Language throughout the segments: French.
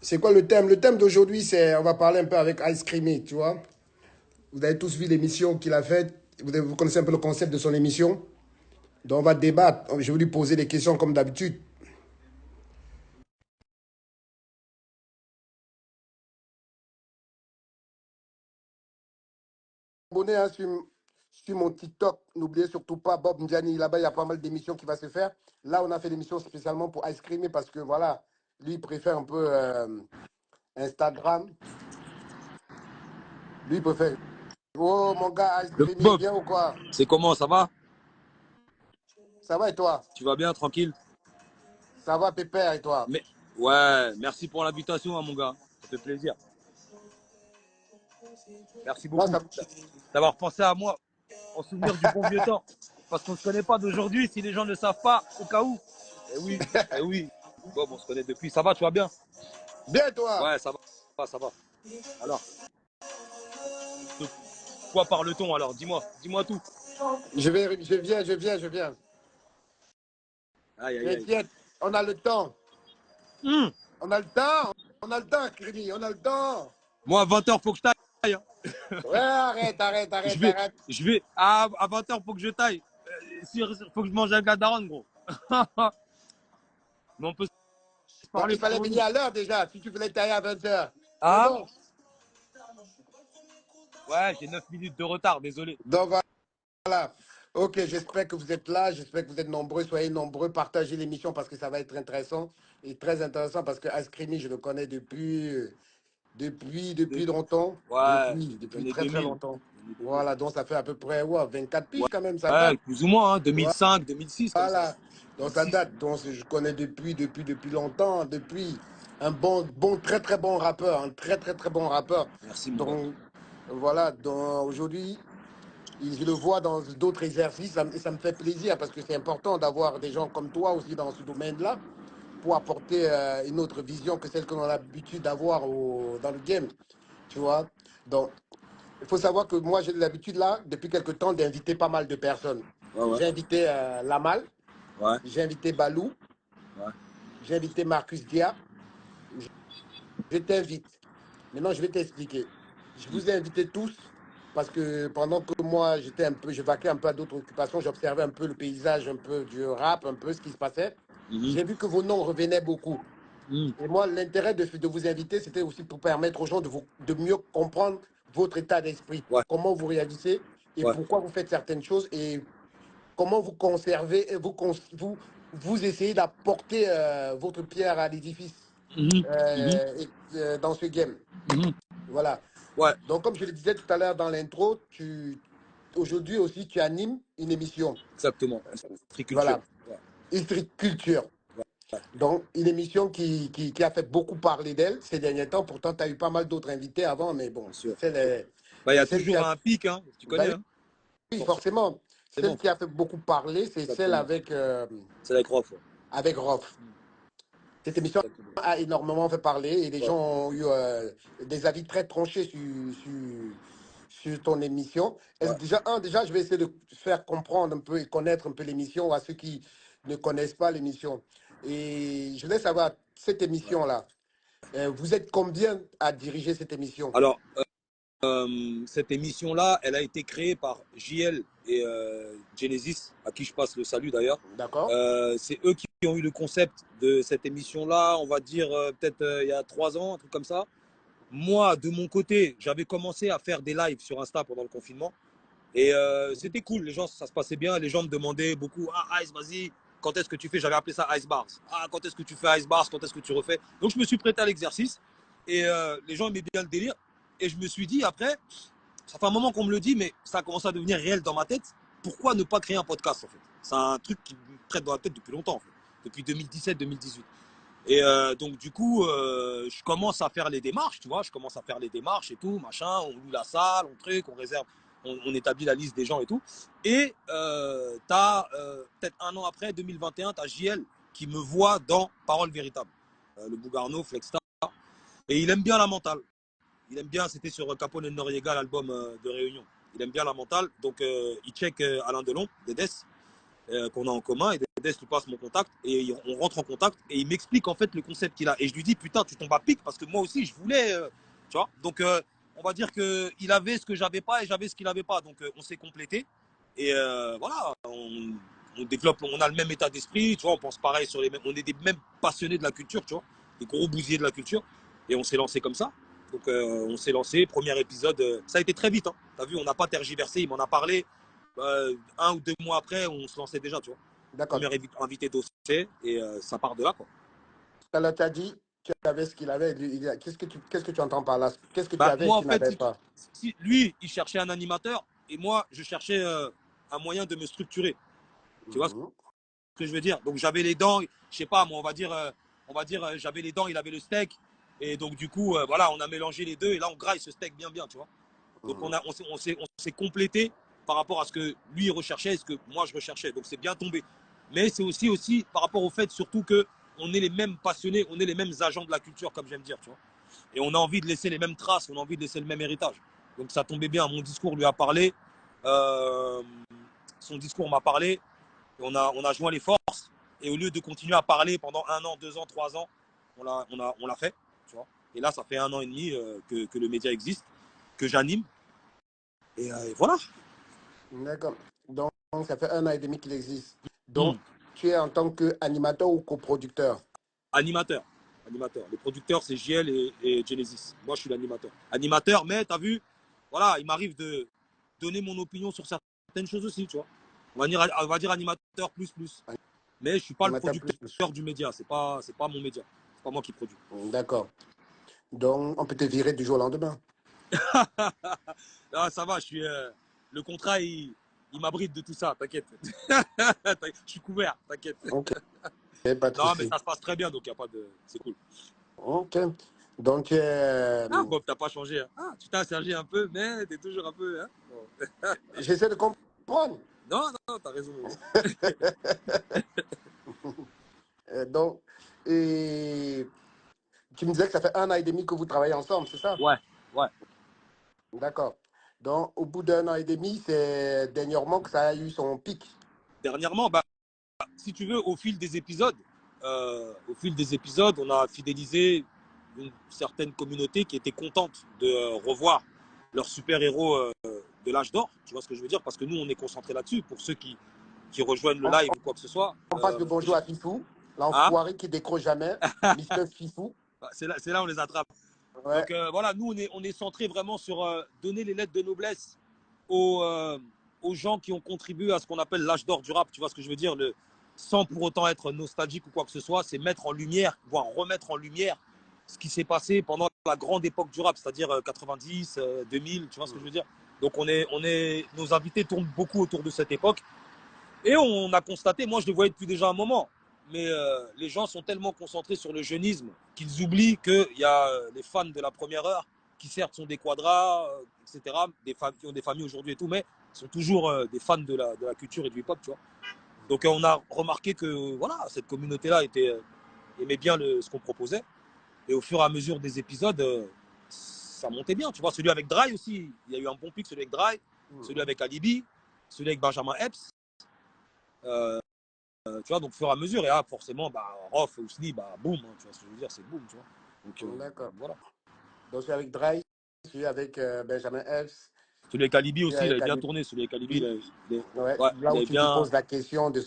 C'est quoi le thème? Le thème d'aujourd'hui, c'est, on va parler un peu avec Ice Creamy, tu vois. Vous avez tous vu l'émission qu'il a faite. Vous connaissez un peu le concept de son émission. Donc on va débattre. Je vais lui poser des questions comme d'habitude. Abonnez hein, sur mon TikTok. N'oubliez surtout pas Bob Ndiani. Là-bas, il y a pas mal d'émissions qui vont se faire. Là, on a fait l'émission spécialement pour Ice Creamy parce que voilà, lui, il préfère un peu Instagram. Lui, il préfère. Oh, mon gars, Ice Le Creamy, Bob, bien ou quoi? c'est comment, ça va? Ça va et toi? Tu vas bien, tranquille? Ça va, Pépère et toi? Mais ouais, merci pour l'invitation, hein, mon gars. Ça fait plaisir. Merci Non, beaucoup d'avoir pensé à moi en souvenir du bon vieux temps. Parce qu'on ne se connaît pas d'aujourd'hui, si les gens ne savent pas, au cas où. Eh oui, eh oui. Bob, on se connaît depuis. Ça va, tu vas bien? Bien, toi? Ouais, ça va, ça va. Alors, de quoi parle-t-on alors? Dis-moi tout. Je viens. Aïe, aïe, aïe. T'inquiète, on a le temps. Hum. On a le temps. On a le temps, Crémy, on a le temps. Moi, à 20h, faut que je taille, hein. Ouais, arrête, arrête, Je arrête, vais, arrête. je vais, à 20h, faut que je taille. Faut que je mange un gadaron, gros. Mais on peut se Bon, parler il fallait pour nous. venir à l'heure déjà, si tu voulais tailler à 20h. Mais Ah, bon. ouais, j'ai 9 minutes de retard, désolé. Donc voilà. Ok, j'espère que vous êtes là, j'espère que vous êtes nombreux, soyez nombreux, partagez l'émission parce que ça va être intéressant et très intéressant parce que Askrimi, je le connais depuis De- longtemps, Ouais, depuis l'année très très 2000. longtemps. L'année 2000. Voilà, donc ça fait à peu près ouais, 24 Ouais, piges quand même, ça ouais, date. plus ou moins, hein, 2005, 2006, comme ça. Voilà, donc ça 2006. date. Donc je connais depuis longtemps, depuis un très très bon rappeur, un très très très bon rappeur. Merci, mon gars. Donc voilà, donc aujourd'hui, je le vois dans d'autres exercices, ça me fait plaisir parce que c'est important d'avoir des gens comme toi aussi dans ce domaine-là pour apporter une autre vision que celle qu'on a l'habitude d'avoir dans le game, tu vois. Donc il faut savoir que moi j'ai l'habitude là, depuis quelque temps, d'inviter pas mal de personnes. Ouais, ouais, J'ai invité Lamal. ouais, J'ai invité Balou, ouais. j'ai invité Marcus Dia. Je t'invite. Maintenant, je vais t'expliquer. Je vous ai invités tous parce que pendant que moi, je vaquais un peu à d'autres occupations, j'observais un peu le paysage, un peu du rap, un peu ce qui se passait. Mhm, J'ai vu que vos noms revenaient beaucoup. mhm. Et moi, l'intérêt de vous inviter, c'était aussi pour permettre aux gens de mieux comprendre votre état d'esprit, Ouais, comment vous réagissez et ouais. pourquoi vous faites certaines choses et comment vous conservez et vous essayez d'apporter votre pierre à l'édifice Mhm, mhm, dans ce game. mhm. Voilà. Ouais, Donc, comme je le disais tout à l'heure dans l'intro, aujourd'hui aussi, tu animes une émission. exactement. Agriculture. Voilà. Ouais, Street Culture. Donc, une émission qui a fait beaucoup parler d'elle ces derniers temps. Pourtant, tu as eu pas mal d'autres invités avant, mais bon, bien sûr. Bah, il y c'est a celle qui toujours a. un pic, hein. Tu Bah connais, hein. oui, forcément. Celle Forcément, qui a fait beaucoup parler, c'est celle exactement. C'est la croix, ouais. avec Rof. Cette émission Exactement. a énormément fait parler et les Ouais, gens ont eu des avis très tranchés sur ton émission. ouais, Déjà, je vais essayer de faire comprendre un peu et connaître un peu l'émission à ceux qui ne connaissent pas l'émission. Et je voulais savoir, cette ouais. émission-là, vous êtes combien à diriger cette émission? Alors, cette émission-là, elle a été créée par JL et Genesis, à qui je passe le salut d'ailleurs. D'accord? C'est eux qui ont eu le concept de cette émission-là, on va dire peut-être il y a 3 ans, un truc comme ça. Moi, de mon côté, j'avais commencé à faire des lives sur Insta pendant le confinement. Et c'était cool, les gens, ça se passait bien. Les gens me demandaient beaucoup, ah Ice, vas-y, quand est-ce que tu fais? J'avais appelé ça Ice Bars. Ah, quand est-ce que tu fais Ice Bars? Quand est-ce que tu refais? Donc je me suis prêté à l'exercice. Et les gens aimaient bien le délire. Et je me suis dit, après, ça fait un moment qu'on me le dit, mais ça a commencé à devenir réel dans ma tête. Pourquoi ne pas créer un podcast, en fait? C'est un truc qui me traite dans la tête depuis longtemps, en fait. Depuis 2017-2018. Et donc, du coup, je commence à faire les démarches, tu vois. Je commence à faire les démarches et tout, machin. On loue la salle, on réserve, on établit la liste des gens et tout. Et t'as, peut-être un an après, 2021, t'as JL qui me voit dans Parole Véritable. Le Bougarno, Flexstar. Et il aime bien la mentale. Il aime bien, c'était sur Capone et Noriega, l'album de Réunion. Il aime bien la mentale. Donc, il check Alain Delon, Dedes, qu'on a en commun. Et Dest lui passe mon contact et on rentre en contact et il m'explique en fait le concept qu'il a. Et je lui dis, putain, tu tombes à pic parce que moi aussi, je voulais, tu vois. Donc, on va dire qu'il avait ce que j'avais pas et j'avais ce qu'il avait pas. Donc, on s'est complété. Et voilà, on développe, on a le même état d'esprit, tu vois, on pense pareil sur les mêmes, on est des mêmes passionnés de la culture, tu vois, des gros bousiers de la culture. Et on s'est lancé comme ça. Donc, on s'est lancé, premier épisode, ça a été très vite, hein. T'as vu, on n'a pas tergiversé, il m'en a parlé. 1 ou 2 mois après, on se lançait déjà, tu vois. D'accord. Premier invité dossier et ça part de là, quoi. Alors, tu as dit tu avais ce qu'il avait. Qu'est-ce que tu entends par là? Qu'est-ce que tu avais Moi, en qu'il fait, n'avait pas? lui, il cherchait un animateur et moi, je cherchais un moyen de me structurer. Tu vois ce Mhm. que je veux dire? Donc, j'avais les dents, je sais pas, moi, on va dire, j'avais les dents, il avait le steak. Et donc, du coup, voilà, on a mélangé les deux et là, on graille ce steak bien, bien, tu vois. Donc, Mhm. on s'est complété par rapport à ce que lui il recherchait et ce que moi je recherchais. Donc, c'est bien tombé. Mais c'est aussi par rapport au fait, surtout que on est les mêmes passionnés, on est les mêmes agents de la culture, comme j'aime dire, tu vois. Et on a envie de laisser les mêmes traces, on a envie de laisser le même héritage. Donc, ça tombait bien. Mon discours lui a parlé. Euh, Son discours m'a parlé. Et on a joint les forces. Et au lieu de continuer à parler pendant 1 an, 2 ans, 3 ans, on l'a fait. Tu vois. Et là, ça fait 1 an et demi que le média existe, que j'anime. Et voilà. D'accord. Donc, ça fait 1 an et demi qu'il existe. Hmm. Donc, tu es en tant qu'animateur ou coproducteur? Animateur. Animateur. Le producteur, c'est JL et Genesis. Moi, je suis l'animateur. Animateur, mais tu as vu, voilà, il m'arrive de donner mon opinion sur certaines choses aussi, tu vois. On va dire animateur plus plus. Mais je ne suis pas le Animateur plus plus. producteur du média. C'est pas mon média. C'est pas moi qui produis. D'accord. Donc, on peut te virer du jour au lendemain. Ah, ça va, le contrat, il m'abrite de tout ça, t'inquiète. Je suis couvert, t'inquiète. Ok, pas de Non, mais souci. ça se passe très bien, donc il n'y a pas de. C'est cool. Ok. Donc, Ah, Bob, t'as pas changé, hein. Ah, tu t'es assergi un peu, mais t'es toujours un peu. Hein. Bon. j'essaie de comprendre. Non, non, t'as raison. Donc, et tu me disais que ça fait 1 an et demi que vous travaillez ensemble, c'est ça? Ouais, ouais. D'accord. Donc, au bout d'1 an et demi, c'est dernièrement que ça a eu son pic. Dernièrement, bah, si tu veux, au fil des épisodes, on a fidélisé une certaine communauté qui était contente de revoir leur super-héros de l'âge d'or. Tu vois ce que je veux dire? Parce que nous, on est concentré là-dessus. Pour ceux qui rejoignent le On, live ou quoi que ce soit. on passe le bonjour à Fifou, Hein. l'enfoiré qui décroche jamais, Mister Fifou. C'est là où on les attrape. Ouais. Donc voilà, nous, on est centré vraiment sur donner les lettres de noblesse aux, aux gens qui ont contribué à ce qu'on appelle l'âge d'or du rap. Tu vois ce que je veux dire? Sans pour autant être nostalgique ou quoi que ce soit, c'est mettre en lumière, voire remettre en lumière ce qui s'est passé pendant la grande époque du rap, c'est-à-dire 90, 2000, tu vois ce que je veux dire? Donc nos invités tournent beaucoup autour de cette époque. Et on a constaté, moi je le voyais depuis déjà un moment, mais les gens sont tellement concentrés sur le jeunisme qu'ils oublient qu'il y a les fans de la première heure qui certes sont des quadras, etc., des femmes qui ont des familles aujourd'hui et tout, mais sont toujours des fans de la culture et du hip-hop, tu vois. Donc on a remarqué que voilà, cette communauté-là aimait bien ce qu'on proposait. Et au fur et à mesure des épisodes, ça montait bien. Tu vois, celui avec Dry aussi, il y a eu un bon pic, celui avec Dry, celui avec Alibi, celui avec Benjamin Epps. Euh, Tu vois, donc, au fur et à mesure, et là, forcément, bah, Rof, Ousli, bah, boum, hein, tu vois ce que je veux dire, c'est boum, tu vois. Donc, D'accord. voilà. Donc, celui avec Dry, celui avec Benjamin Epps, Celui avec Alibi celui aussi, il avec avait bien Ali. tourné. Celui avec Alibi, Ouais. ouais, Là il où avait tu te bien. poses la question de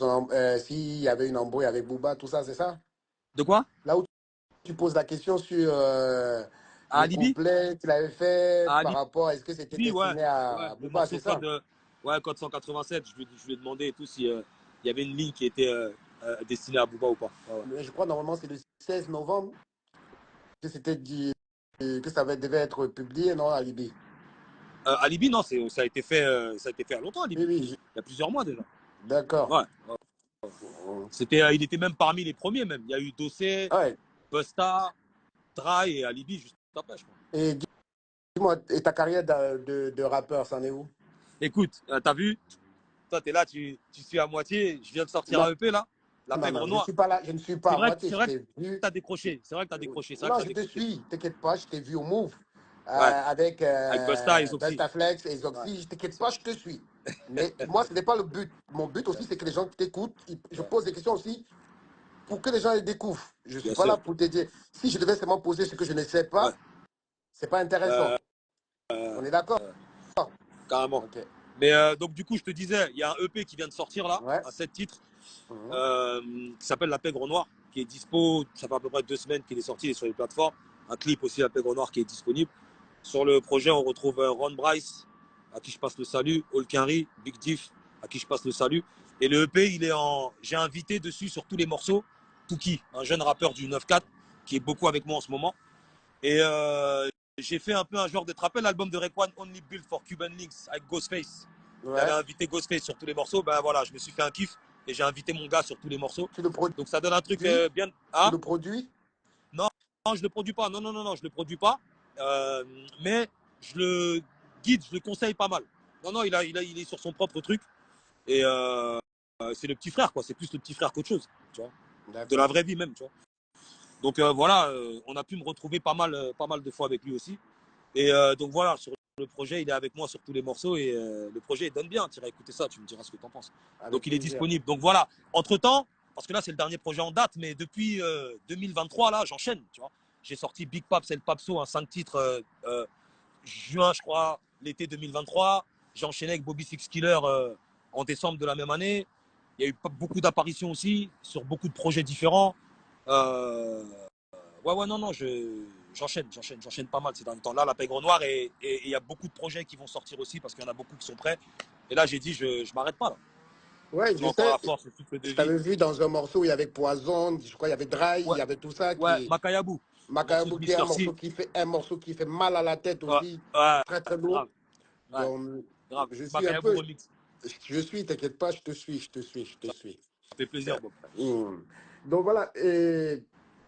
s'il y avait une embrouille avec Booba, tout ça, c'est ça? De quoi? Là où tu poses la question sur À le Alibi? couplet qu'il avait fait À par Alibi, rapport à est-ce que c'était ouais. destiné Ouais, à le Booba, morceau c'est ça? code, ouais, code 187. Je lui ai demandé et tout si il y avait une ligne qui était destinée à Booba ou pas. Ouais, ouais. Mais je crois normalement c'est le 16 novembre que c'était dit que devait être publié, non, Alibi? Alibi, non, ça a été fait il y a longtemps, Oui, Alibi. oui, Il y a plusieurs mois déjà. d'accord. Ouais. Ouais. Il était même parmi les premiers, même. Il y a eu Dossé, Ouais. Busta, Dry et Alibi juste après, je crois. Et dis-moi, et ta carrière de rappeur, c'en est où? Écoute, t'as vu? Toi, t'es là, tu suis à moitié. Je viens de sortir Non, un EP là, La non, Pègre non, je ne Noire. suis pas là, je ne suis pas à moitié, C'est je vrai que t'ai vu. t'as décroché. C'est vrai que t'as décroché. C'est vrai que Non, t'as je te décroché. suis, t'inquiète pas, je t'ai vu au Move Ouais. avec Avec Busta et Zoxy. Bustaflex et Ouais. Zoxy, je t'inquiète C'est pas, je te suis. Mais moi, ce n'est pas le but. Mon but aussi, c'est que les gens qui t'écoutent, je pose des questions aussi pour que les gens les découvrent. Je ne suis Bien pas là sûr. pour te dire, si je devais seulement poser ce que je ne sais Ouais. pas, c'est pas intéressant. On est d'accord? Carrément. Ok. Mais donc, du coup, je te disais, il y a un EP qui vient de sortir là, Ouais. à 7 titres, Mhm. qui s'appelle La Pègre Noire, qui est dispo. Ça fait à peu près 2 semaines qu'il est sorti, il est sur les plateformes. Un clip aussi, La Pègre Noire, qui est disponible. Sur le projet, on retrouve Ron Bryce, à qui je passe le salut, Olkinry, Big Diff, à qui je passe le salut. Et le EP, il est en. J'ai invité dessus sur tous les morceaux Tuki, un jeune rappeur du 9-4, qui est beaucoup avec moi en ce moment. Et j'ai fait un peu un genre de. Tu te rappelles l'album de Raekwon, Only Built for Cuban Links, avec Ghostface. Ouais. J'avais invité Ghostface sur tous les morceaux. Ben voilà, je me suis fait un kiff et j'ai invité mon gars sur tous les morceaux. Tu le produis? Donc ça donne un truc bien. Tu Ah le produis? non, je ne le produis pas. Non, non, non, non, je ne le produis pas. Mais je le guide, je le conseille pas mal. Non, non, il est sur son propre truc. Et c'est le petit frère, quoi. C'est plus le petit frère qu'autre chose. Tu vois. De la vraie vie même, tu vois. Donc voilà, on a pu me retrouver pas mal de fois avec lui aussi. Et donc voilà, sur le projet, il est avec moi sur tous les morceaux et le projet il donne bien. Tu iras écouter ça, tu me diras ce que tu en penses. Avec Donc il est plaisir. disponible. Donc voilà, entre-temps, parce que là c'est le dernier projet en date, mais depuis 2023, là j'enchaîne. Tu vois, j'ai sorti Big Paps et le Papso, un 5 titres juin, je crois, l'été 2023. J'ai enchaîné avec Bobby Six Killer en décembre de la même année. Il y a eu beaucoup d'apparitions aussi sur beaucoup de projets différents. Ouais, non, non, j'enchaîne pas mal ces derniers temps. Là, La Pègre Noire et il y a beaucoup de projets qui vont sortir aussi parce qu'il y en a beaucoup qui sont prêts. Et là, j'ai dit, je m'arrête pas là. Ouais, On je a encore sais. la force, le souffle de Je vie. t'avais vu dans un morceau où il y avait Poison, je crois il y avait Dry, il Ouais, y avait tout ça ouais, qui Makayabou, un morceau de Macabre, qui est Mister C. un morceau qui fait mal à la tête Ouais, aussi, ouais, très très lourd. grave, ouais, Donc grave. je suis un Makayabou peu, remix. je suis, t'inquiète pas, je te suis, je te suis, je te Ça suis. fait plaisir, Bob. Hmm. Donc voilà, et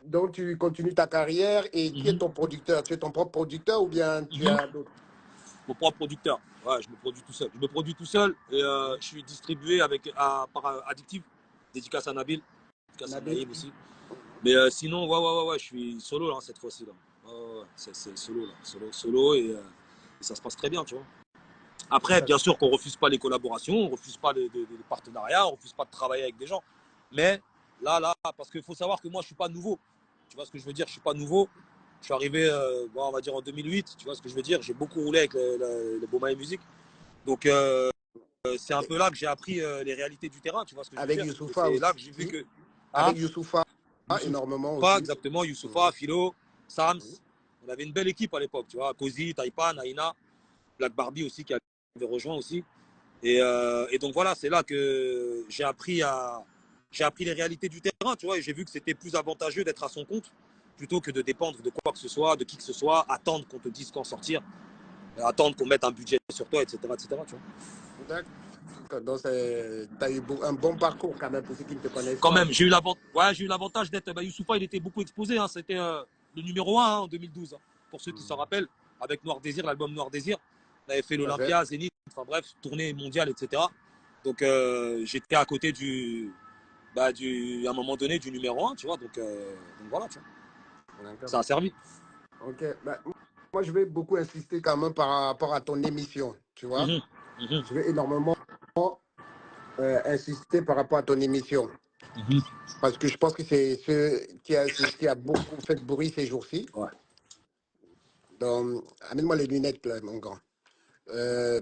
donc tu continues ta carrière et qui est Mhm, ton producteur? Tu es ton propre producteur ou bien tu mhm. as d'autres? Mon propre producteur. Ouais, je me produis tout seul. Je me produis tout seul et Hmm. je suis distribué par Addictive. Dédicace à Nabil, dédicace à Nabil? Naïm aussi. Mais sinon, ouais, je suis solo là, cette fois-ci. Là. Ouais, c'est solo là. Solo et ça se passe très bien, tu vois. Après, bien sûr qu'on ne refuse pas les collaborations, on ne refuse pas les partenariats, on ne refuse pas de travailler avec des gens. Mais là, parce qu'il faut savoir que moi, je ne suis pas nouveau. Tu vois ce que je veux dire? Je ne suis pas nouveau. Je suis arrivé, on va dire en 2008, tu vois ce que je veux dire? J'ai beaucoup roulé avec le Boma et Musique. Donc, c'est un peu là que j'ai appris les réalités du terrain, tu vois ce que je veux Avec dire? Et Youssoufa c'est là aussi. que j'ai vu que. Hein? Avec Youssoufa, énormément Youssoufa, aussi. exactement, Hmm. Youssoufa, Philo, Sams. Hmm. On avait une belle équipe à l'époque, tu vois. Kozi, Taipan, Aina, Black Barbie aussi qui avait rejoint aussi. Et donc voilà, c'est là que j'ai appris les réalités du terrain, tu vois, et j'ai vu que c'était plus avantageux d'être à son compte plutôt que de dépendre de quoi que ce soit, de qui que ce soit, attendre qu'on te dise quand sortir, attendre qu'on mette un budget sur toi, etc., tu vois. D'accord. Donc tu as eu un bon parcours quand même pour ceux qui ne te connaissent Quand pas. même, j'ai eu l'avantage d'être. Youssoufa, il était beaucoup exposé. Hein, c'était le numéro 1 en 2012. Hein, pour ceux qui s'en Hmm. rappellent, avec Noir Désir, l'album Noir Désir. On avait fait Tout à fait. l'Olympia, Zénith, enfin bref, tournée mondiale, etc. Donc j'étais à côté à un moment donné, du numéro 1, tu vois. Donc voilà, tu vois. D'accord. Ça a servi. Ok. Bah, moi, je vais beaucoup insister quand même par rapport à ton émission, tu vois. Mhm, mhm, Je vais énormément insister par rapport à ton émission. mhm. Parce que je pense que c'est ce qui a beaucoup fait bruit ces jours-ci. Ouais. Donc, amène-moi les lunettes, là, mon grand. Euh,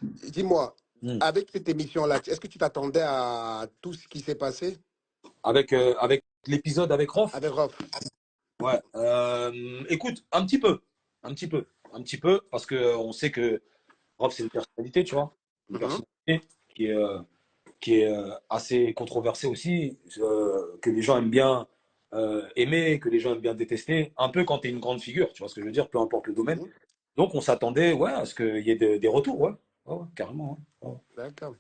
Dis-moi, Mhm. avec cette émission-là, est-ce que tu t'attendais à tout ce qui s'est passé Avec l'épisode avec Rof. avec Rof? Ouais. Écoute, un petit peu. Un petit peu, parce qu'on sait que Rob, c'est une personnalité, tu vois. Une Mhm. personnalité qui est assez controversée aussi, que les gens aiment bien aimer, que les gens aiment bien détester. Un peu quand tu es une grande figure, tu vois ce que je veux dire, peu importe le domaine. Mhm. Donc, on s'attendait ouais, à ce qu'il y ait des retours, ouais. Ouais, carrément. Ouais. Ouais. D'accord.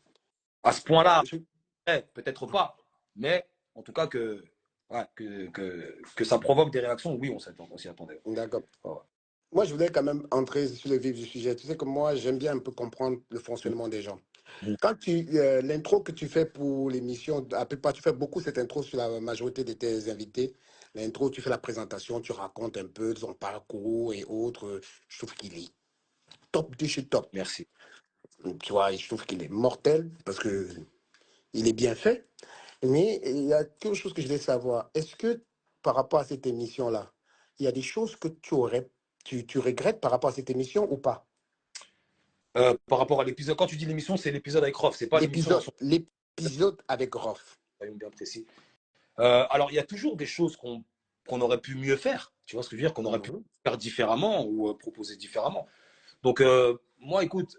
À ce point-là, Je- peut-être pas. Mais en tout cas, ouais, que ça provoque des réactions, oui, on s'y attendait. D'accord. Ouais, ouais. Moi, je voulais quand même entrer sur le vif du sujet. Tu sais que moi, j'aime bien un peu comprendre le fonctionnement des gens. Mhm. Quand l'intro que tu fais pour l'émission, à peu près, tu fais beaucoup cette intro sur la majorité de tes invités. L'intro, tu fais la présentation, tu racontes un peu son parcours et autres. Je trouve qu'il est top de chez top. Merci. Tu vois, je trouve qu'il est mortel parce que il est bien fait. Mais il y a quelque chose que je voulais savoir. Est-ce que par rapport à cette émission-là, il y a des choses que tu regrettes par rapport à cette émission ou pas? Par rapport à l'épisode, quand tu dis l'émission, c'est l'épisode avec Rof, c'est pas l'émission dans son L'épisode avec Rof. royaume bien précis. Alors, il y a toujours des choses qu'on aurait pu mieux faire, tu vois ce que je veux dire, qu'on aurait pu Mhm, faire différemment ou proposer différemment. Donc, moi, écoute,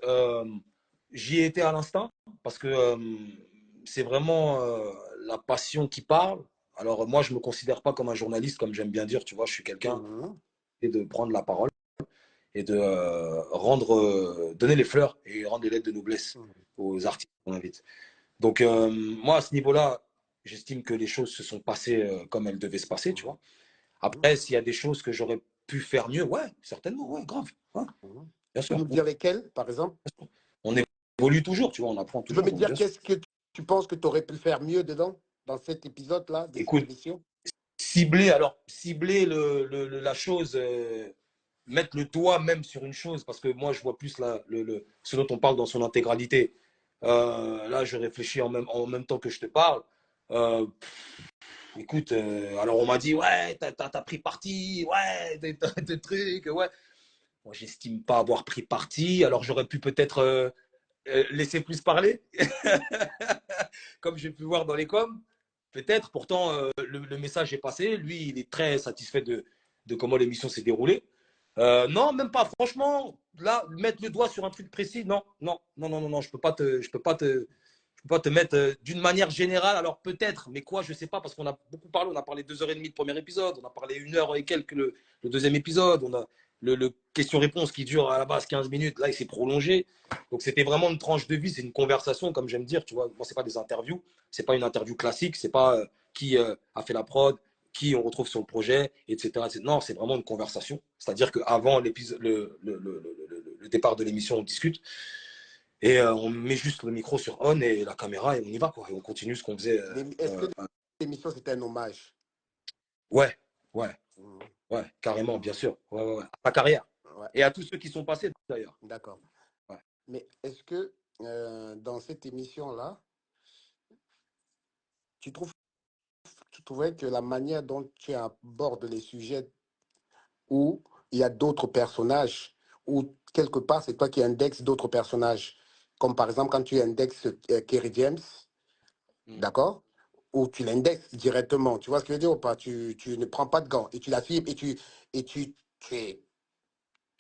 j'y ai été à l'instinct parce que c'est vraiment la passion qui parle. Alors, moi, je ne me considère pas comme un journaliste, comme j'aime bien dire, tu vois, je suis quelqu'un mhm, et de prendre la parole et de donner les fleurs et rendre les lettres de noblesse mhm, aux artistes qu'on invite. Donc, moi, à ce niveau-là, j'estime que les choses se sont passées comme elles devaient se passer, tu vois. mhm, Après, s'il y a des choses que j'aurais pu faire mieux, ouais, certainement, ouais, grave. Ouais, mhm. bien Tu peux sûr. me dire lesquels, par exemple? On évolue toujours, tu vois, on apprend Tu peux toujours, me donc dire bien sûr. qu'est-ce que tu penses que tu aurais pu faire mieux dedans, dans cet épisode-là, de cette Écoute, émission? cibler la chose, mettre le doigt même sur une chose, parce que moi, je vois plus ce dont on parle dans son intégralité. Là, je réfléchis en même temps que je te parle. Euh, Écoute, alors on m'a dit, ouais, t'as pris parti, ouais, des trucs, ouais. Moi, j'estime pas avoir pris parti, alors j'aurais pu peut-être laisser plus parler, comme j'ai pu voir dans les coms. Peut-être, pourtant, le message est passé. Lui, il est très satisfait de comment l'émission s'est déroulée. Non, même pas. Franchement, là, mettre le doigt sur un truc précis, non, non, non, non, non, non, je peux pas te mettre d'une manière générale. Alors peut-être, mais quoi, je sais pas, parce qu'on a beaucoup parlé. On a parlé 2h30 de premier épisode, on a parlé 1 heure et quelques le deuxième épisode, on a le question-réponse qui dure à la base 15 minutes. Là, il s'est prolongé. Donc c'était vraiment une tranche de vie, c'est une conversation, comme j'aime dire. Tu vois, moi, c'est pas des interviews, c'est pas une interview classique, c'est pas qui a fait la prod, qui on retrouve sur le projet, etc. Non, c'est vraiment une conversation. C'est-à-dire qu'avant le départ de l'émission, on discute et on met juste le micro sur on et la caméra et on y va, quoi. Et on continue ce qu'on faisait. Est-ce que l'émission, c'était un hommage? Ouais, ouais, Mhm, ouais, carrément, bien mhm. sûr. Ouais, ouais, ouais. À ta carrière. Ouais, Et à tous ceux qui sont passés, d'ailleurs. d'accord. Ouais. Mais est-ce que dans cette émission-là, tu trouves, tu trouvais que la manière dont tu abordes les sujets où il y a d'autres personnages, ou quelque part c'est toi qui indexes d'autres personnages, comme par exemple quand tu indexes Kerry James, Mm. d'accord? Ou tu l'indexes directement, tu vois ce que je veux dire ou pas? Tu ne prends pas de gants et tu l'affirmes et tu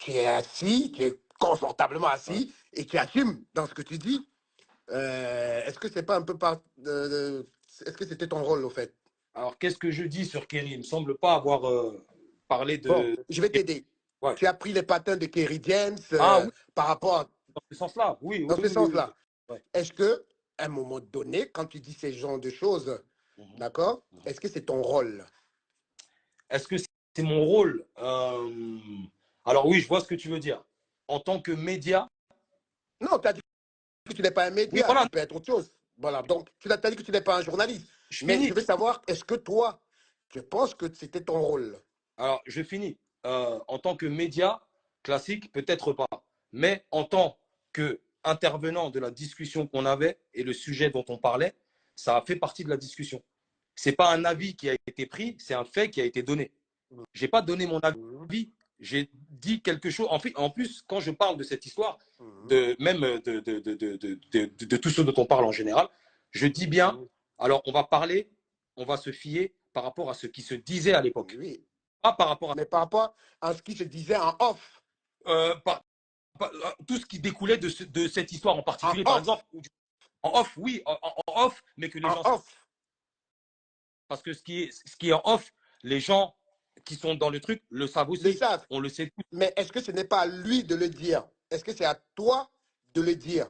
es assis, tu es confortablement Ouais. assis et tu assumes dans ce que tu dis. Est-ce que c'est pas un peu est-ce que c'était ton rôle au fait? Alors, qu'est-ce que je dis sur Kerry? Il me semble pas avoir parlé Bon, de. je vais t'aider. Ouais. Tu as pris les patins de Kerry James Ah oui, par rapport dans ce sens-là. Oui, dans oui, ce oui, oui, oui. sens-là. Ouais. Est-ce que, à un moment donné, quand tu dis ces genres de choses, Mhm, d'accord, mhm. est-ce que c'est ton rôle? Est-ce que c'est mon rôle? Alors oui, je vois ce que tu veux dire. En tant que média, Non, tu as dit que tu n'es pas un oui, média, voilà, tu peux être autre chose. Voilà, donc t'as dit que tu n'es pas un journaliste. je Mais finis. je veux savoir, est-ce que toi, tu penses que c'était ton rôle? Alors, je finis. En tant que média classique, peut-être pas. Mais en tant que intervenant de la discussion qu'on avait et le sujet dont on parlait, ça a fait partie de la discussion. C'est pas un avis qui a été pris, c'est un fait qui a été donné. J'ai pas donné mon Mhm, avis, j'ai dit quelque chose. En plus, quand je parle de cette histoire, mhm, même de tout ce dont on parle en général, je dis bien, mhm. alors on va parler, on va se fier par rapport à ce qui se disait à l'époque. Oui, Pas par rapport mais par rapport à ce qui se disait en off, par- tout ce qui découlait de cette histoire en en particulier, par exemple, off, en off, oui, en off, mais que les en gens, off, parce que ce qui est en off, les gens qui sont dans le truc le savent le aussi, savent. on le sait tous. Mais est-ce que ce n'est pas à lui de le dire? Est-ce que c'est à toi de le dire?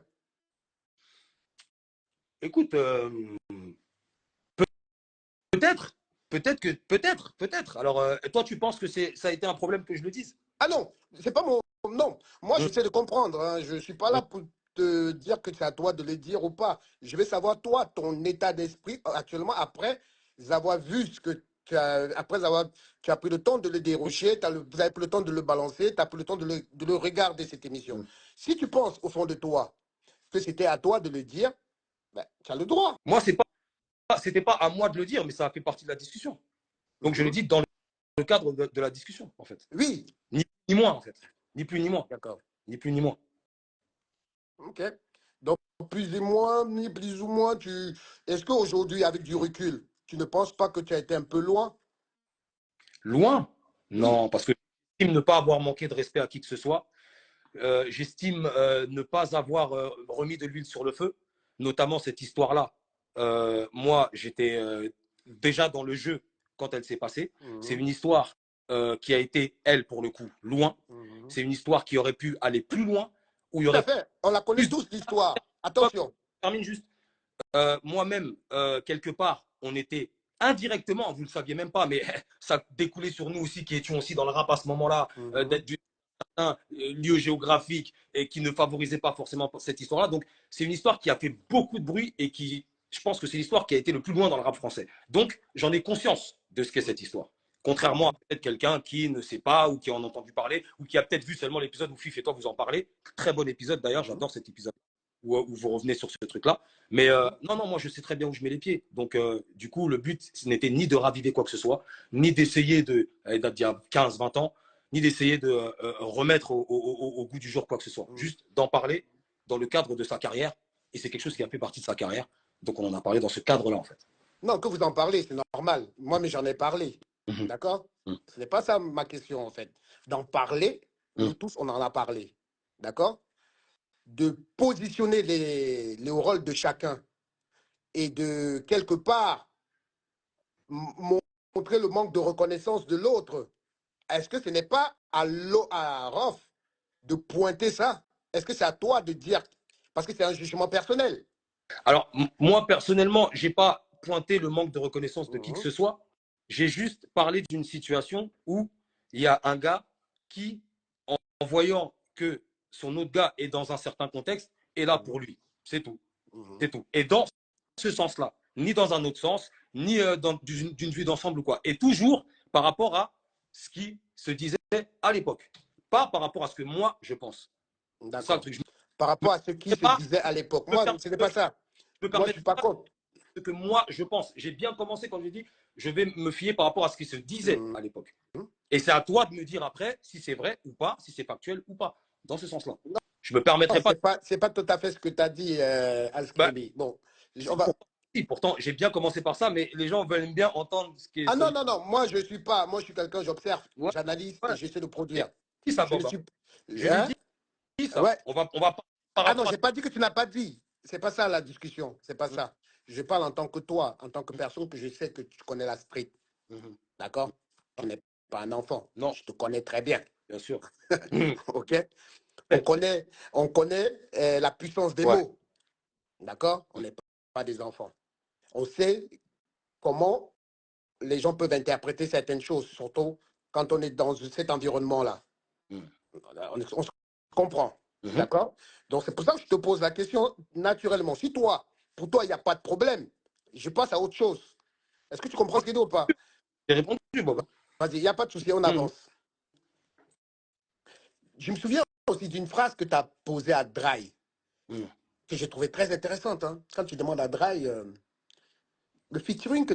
Écoute, peut-être, peut-être. Alors, toi, tu penses que ça a été un problème que je le dise? Ah non, c'est pas mon. Non, moi Hum, j'essaie de comprendre, hein. Je ne suis pas là hum. pour te dire que c'est à toi de le dire ou pas. Je veux savoir, toi, ton état d'esprit actuellement, après avoir vu ce que tu as, tu as pris le temps de le dérocher, vous avez pris le temps de le balancer, tu as pris le temps de le regarder, cette émission. Si tu penses au fond de toi que c'était à toi de le dire, ben, tu as le droit. Moi, c'était pas à moi de le dire, mais ça a fait partie de la discussion. Donc, je l'ai dit dans le cadre de la discussion, en fait. Oui. Ni moins, en fait. Ni plus ni moins. D'accord. Ni plus ni moins. OK. Donc, ni plus ou moins, est-ce qu'aujourd'hui, avec du recul, tu ne penses pas que tu as été un peu loin? Loin? Oui. Non, parce que j'estime ne pas avoir manqué de respect à qui que ce soit. J'estime ne pas avoir remis de l'huile sur le feu, notamment cette histoire-là. Moi, j'étais déjà dans le jeu quand elle s'est passée. C'est une histoire qui a été, elle, pour le coup, loin. C'est une histoire qui aurait pu aller plus loin, où il y Tout à aurait fait. On la connaît plus de... tous, l'histoire. Je Attention. termine juste. Moi-même, quelque part, on était indirectement, vous ne le saviez même pas, mais ça découlait sur nous aussi, qui étions aussi dans le rap à ce moment-là, d'être du certain lieu géographique et qui ne favorisait pas forcément cette histoire-là. Donc, c'est une histoire qui a fait beaucoup de bruit et qui, je pense que c'est l'histoire qui a été le plus loin dans le rap français. Donc, j'en ai conscience de ce qu'est cette histoire. Contrairement à peut-être quelqu'un qui ne sait pas ou qui en a entendu parler ou qui a peut-être vu seulement l'épisode où Fif et toi vous en parlez. Très bon épisode d'ailleurs, j'adore cet épisode où vous revenez sur ce truc-là. Mais non, non, moi je sais très bien où je mets les pieds. Donc, du coup, le but, ce n'était ni de raviver quoi que ce soit, ni d'essayer d'il y a 15, 20 ans, ni d'essayer de remettre au goût du jour quoi que ce soit. Juste d'en parler dans le cadre de sa carrière. Et c'est quelque chose qui a fait partie de sa carrière. Donc, on en a parlé dans ce cadre-là, en fait. Non, que vous en parlez, c'est normal. Moi, mais j'en ai parlé. Mhm. D'accord? Mhm. Ce n'est pas ça ma question, en fait. D'en parler, nous tous, on en a parlé. D'accord? De positionner les rôles de chacun et de, quelque part, montrer le manque de reconnaissance de l'autre. Est-ce que ce n'est pas à Rof de pointer ça? Est-ce que c'est à toi de dire? Parce que c'est un jugement personnel. Alors, moi, personnellement, je n'ai pas pointé le manque de reconnaissance de qui que Mhm. ce soit. J'ai juste parlé d'une situation où il y a un gars qui, en voyant que son autre gars est dans un certain contexte, est là pour lui. C'est tout. Mhm. C'est tout. Et dans ce sens-là, ni dans un autre sens, ni d'une vue d'ensemble ou quoi. Et toujours par rapport à ce qui se disait à l'époque. Pas par rapport à ce que moi, je pense. C'est ça le D'accord. truc. Par Je rapport à ce qui me se disait à l'époque. Moi, ce n'est pas ça. me Moi, je ne permettrai suis pas contre. ce que moi, je pense. J'ai bien commencé quand j'ai dit, je vais me fier par rapport à ce qui se disait Mhm. à l'époque. Et c'est à toi de me dire après si c'est vrai ou pas, si c'est factuel ou pas. Dans ce sens-là. Je me Non, permettrai pas. c'est pas tout à fait ce que tu as dit, Bah, Alskrimi. Bon, on va. pourtant, j'ai bien commencé par ça, mais les gens veulent bien entendre ce qui est Ah non, celui. non, non, moi, je suis pas. Moi, je suis quelqu'un, j'observe, Ouais, j'analyse et ouais. j'essaie de Et produire. dit ça, Je ne Boba. suis. Je l'ai Hein? dit ça. Ouais. On va par Ah non, rapport à. j'ai pas dit que tu n'as pas dit. C'est pas ça la discussion. C'est pas ça. Je parle en tant que toi, en tant que personne que je sais que tu connais la street. Mhm. D'accord? Tu n'es pas un enfant. Non, Je te connais très bien. bien sûr. OK? On connaît la puissance des Ouais. mots. D'accord? On n'est pas des enfants. On sait comment les gens peuvent interpréter certaines choses, surtout quand on est dans cet environnement-là. Mhm. On se comprend. Mhm. D'accord? Donc, c'est pour ça que je te pose la question naturellement. Si toi, pour toi, il n'y a pas de problème, je passe à autre chose. Est-ce que tu comprends ce qu'il dit ou pas? J'ai répondu, Boba. Vas-y, il n'y a pas de souci, on Mhm. avance. Je me souviens aussi d'une phrase que tu as posée à Dry, Mhm. que j'ai trouvée très intéressante. Hein. Quand tu demandes à Dry, le featuring que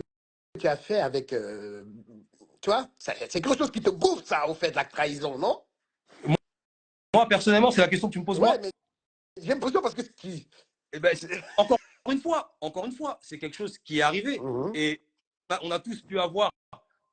tu as fait avec. Tu vois, c'est quelque chose qui te gonfle, ça, au fait, la trahison, non? Moi, personnellement, c'est la question que tu me poses Ouais, moi. mais j'ai l'impression parce que Eh ben, encore une fois, c'est quelque chose qui est arrivé. Mhm. Et bah, on a tous pu avoir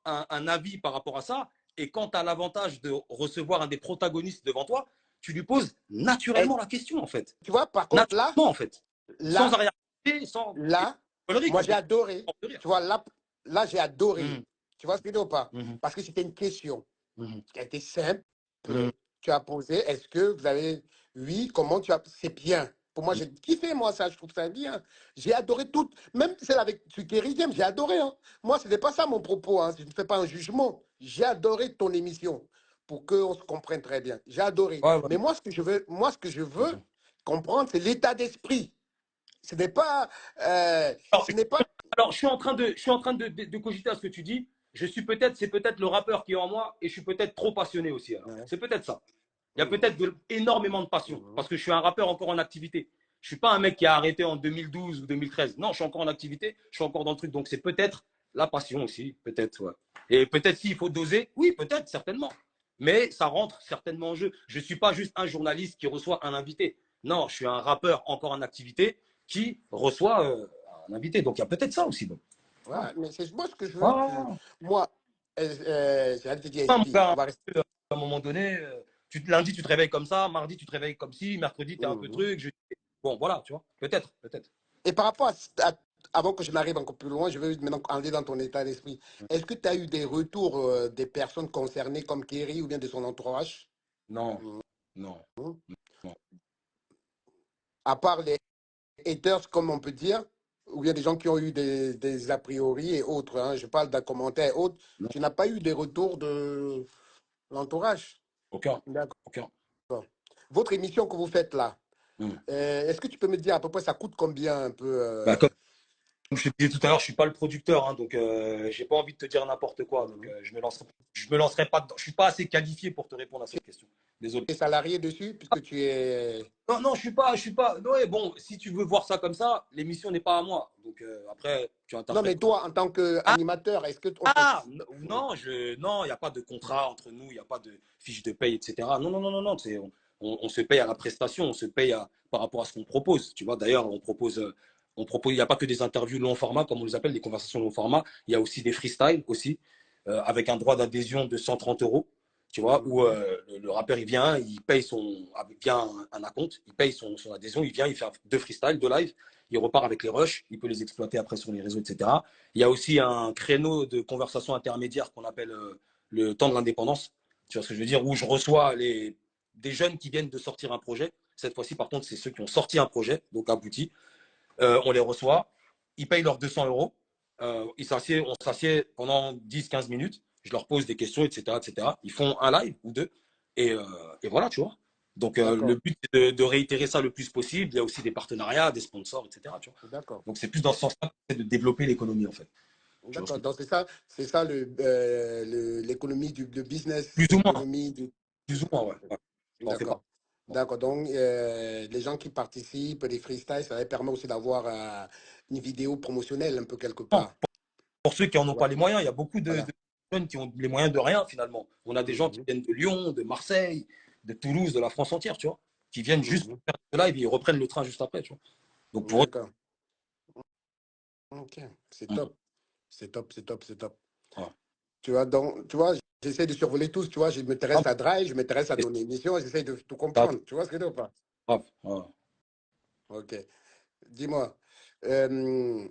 un avis par rapport à ça. Et quand tu as l'avantage de recevoir un des protagonistes devant toi, tu lui poses Et naturellement la question, en fait. tu vois, par contre, Naturellement, en fait. Sans là, arrière-pensée, sans là, colérique, moi en j'ai fait. adoré. De rire. Tu vois, là j'ai adoré. Mhm, Tu vois ce que je veux dire ou pas? mhm, Parce que c'était une question mhm, qui a été simple. mhm, Tu as posé, est-ce que vous avez. Oui, comment tu as. C'est bien. Pour moi, j'ai kiffé, moi, ça, je trouve ça bien. J'ai adoré tout. Même celle avec Tukeri James, j'ai adoré. Hein. Moi, ce n'est pas ça mon propos. Hein. Je ne fais pas un jugement. J'ai adoré ton émission pour qu'on se comprenne très bien. J'ai adoré. ouais, ouais. Mais moi, ce que je veux Mhm. comprendre, c'est l'état d'esprit. Ce n'est pas. Alors, Ce n'est pas. Alors, je suis en train de cogiter à ce que tu dis. C'est peut-être le rappeur qui est en moi et je suis peut-être trop passionné aussi. Alors, Ouais. c'est peut-être ça. Il y a Mhm. peut-être énormément de passion Mhm. parce que je suis un rappeur encore en activité. Je suis pas un mec qui a arrêté en 2012 ou 2013. Non, je suis encore en activité, je suis encore dans le truc. Donc, c'est peut-être la passion aussi, peut-être. Ouais. Et peut-être s'il faut doser, oui, peut-être, certainement. Mais ça rentre certainement en jeu. Je ne suis pas juste un journaliste qui reçoit un invité. Non, je suis un rappeur encore en activité qui reçoit un invité. Donc, il y a peut-être ça aussi. Donc. Ouais, mais c'est moi ce que je veux. Ah, Moi, j'allais te dire, mon SP, on gars, va rester. à un moment donné, lundi, tu te réveilles comme ça, mardi, tu te réveilles comme ci, mercredi, tu es un peu Mhm. truc. Bon, voilà, tu vois. Peut-être, peut-être. Et par rapport avant que je n'arrive encore plus loin, je veux maintenant aller dans ton état d'esprit. Est-ce que tu as eu des retours des personnes concernées comme Kerry ou bien de son entourage? Non, Mhm. non, non. À part les haters, comme on peut dire, ou bien des gens qui ont eu des a priori et autres, hein, je parle d'un commentaire et autres, Non. tu n'as pas eu des retours de l'entourage? Aucun. D'accord. Aucun. Votre émission que vous faites là, Hmm. est-ce que tu peux me dire à peu près ça coûte combien un peu Bah, comme je te disais tout à l'heure, je suis pas le producteur, hein, donc j'ai pas envie de te dire n'importe quoi. Donc mhm. je me lancerai pas dedans. Je suis pas assez qualifié pour te répondre à Tu cette question. Désolé. es salarié dessus puisque tu es. Non, non, je suis pas. Ouais, bon, si tu veux voir ça comme ça, l'émission n'est pas à moi. Donc après, tu Non, interprètes mais comme. toi, en tant Ah, qu'animateur, est-ce que on te. ah, non, non, il n'y a pas de contrat entre nous, il n'y a pas de fiche de paye, etc. Non, non, non, non, non. On se paye à la prestation, on se paye par rapport à ce qu'on propose. Tu vois, d'ailleurs, il n'y a pas que des interviews long format, comme on les appelle, des conversations long format. Il y a aussi des freestyles aussi, avec un droit d'adhésion de 130 euros. Tu vois, où Mhm. le rappeur, il vient, il paye via un acompte, il paye son adhésion, il vient, il fait deux freestyles, deux lives, il repart avec les rushs, il peut les exploiter après sur les réseaux, etc. Il y a aussi un créneau de conversation intermédiaire qu'on appelle le temps de l'indépendance. Tu vois ce que je veux dire? Où je reçois des jeunes qui viennent de sortir un projet. Cette fois-ci, par contre, c'est ceux qui ont sorti un projet, donc abouti. On les reçoit, ils payent leurs 200 euros. On s'assied pendant 10-15 minutes. Je leur pose des questions, etc., etc. Ils font un live ou deux. Et, euh, et voilà, tu vois. Donc, le D'accord, but, c'est de réitérer ça le plus possible. Il y a aussi des partenariats, des sponsors, etc. Tu vois. d'accord, Donc, c'est plus dans ce sens-là, c'est de développer l'économie, en fait. Tu vois ce d'accord. que Donc c'est ça l'économie du business, Plus ou moins. l'économie du. Plus ou moins, ouais. Ouais. Ça en fait pas. D'accord. D'accord. Donc, les gens qui participent, les freestyles, ça leur permet aussi d'avoir une vidéo promotionnelle un peu quelque Non, part. pour ceux qui n'en ont Ouais, pas les moyens, il y a beaucoup voilà. de jeunes qui ont les moyens de rien, finalement. On a des gens qui Mhm, viennent de Lyon, de Marseille, de Toulouse, de la France entière, tu vois, qui viennent juste mhm. pour faire le live et ils reprennent le train juste après, tu vois. Donc, pour eux, D'accord. Ok. C'est mm, top. C'est top, c'est top, c'est top. voilà. Tu vois, donc, tu vois, j'essaie de survoler tous, tu vois, je Ah, m'intéresse à Drive, je m'intéresse à mais ton émission, j'essaie de tout c'est comprendre. Tu vois ce que je veux dire ou pas? grave. Voilà. Ok. Dis-moi, euh,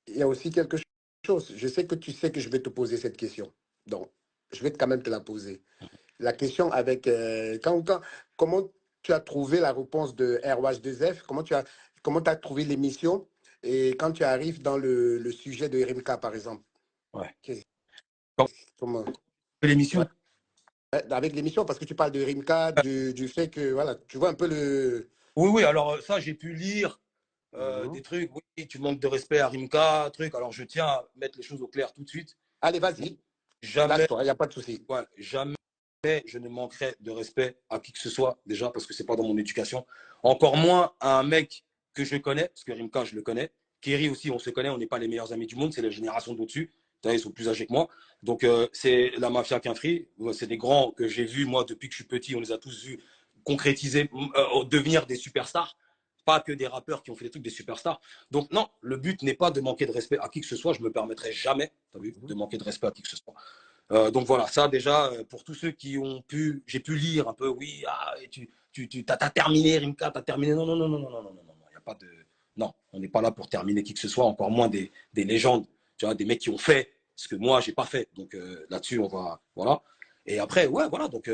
il y a aussi quelque chose. Je sais que tu sais que je vais te poser cette question. Donc, je vais quand même te la poser. La question avec comment tu as trouvé la réponse de RH2F? Comment tu as trouvé l'émission? Et quand tu arrives dans le sujet de RMK, par exemple, Ouais. qu'est- Quand comment, on fait ouais, l'émission, avec l'émission, parce que tu parles de RMK, du fait que, voilà, tu vois un peu le. oui, oui, alors ça, j'ai pu lire Mhm. des trucs. Oui, tu manques de respect à Rimka, truc. Alors, je tiens à mettre les choses au clair tout de suite. Allez, Moi, vas-y, jamais, lâche-toi, il n'y a pas de souci. ouais, jamais je ne manquerai de respect à qui que ce soit, déjà, parce que c'est pas dans mon éducation. Encore moins à un mec que je connais, parce que Rimka, je le connais. Kerry aussi, on se connaît, on n'est pas les meilleurs amis du monde, c'est la génération d'au-dessus. Ils sont plus âgés que moi. Donc, c'est la mafia Quinfri. C'est des grands que j'ai vus, moi, depuis que je suis petit. On les a tous vus concrétiser, devenir des superstars. Pas que des rappeurs qui ont fait des trucs des superstars. Donc, non, le but n'est pas de manquer de respect à qui que ce soit. Je me permettrai jamais, t'as vu, de Mhm. manquer de respect à qui que ce soit. Donc voilà, ça déjà, pour tous ceux j'ai pu lire un peu, oui, ah, t'as terminé, Rimka, t'as terminé. Non, non, non, non, non, non, non, non, non, il y a pas de. Non, on n'est pas là pour terminer qui que ce soit, encore moins des légendes, tu vois, des mecs qui ont fait ce que moi, j'ai pas fait. Donc là-dessus, on va. Voilà. Et après, ouais, voilà, donc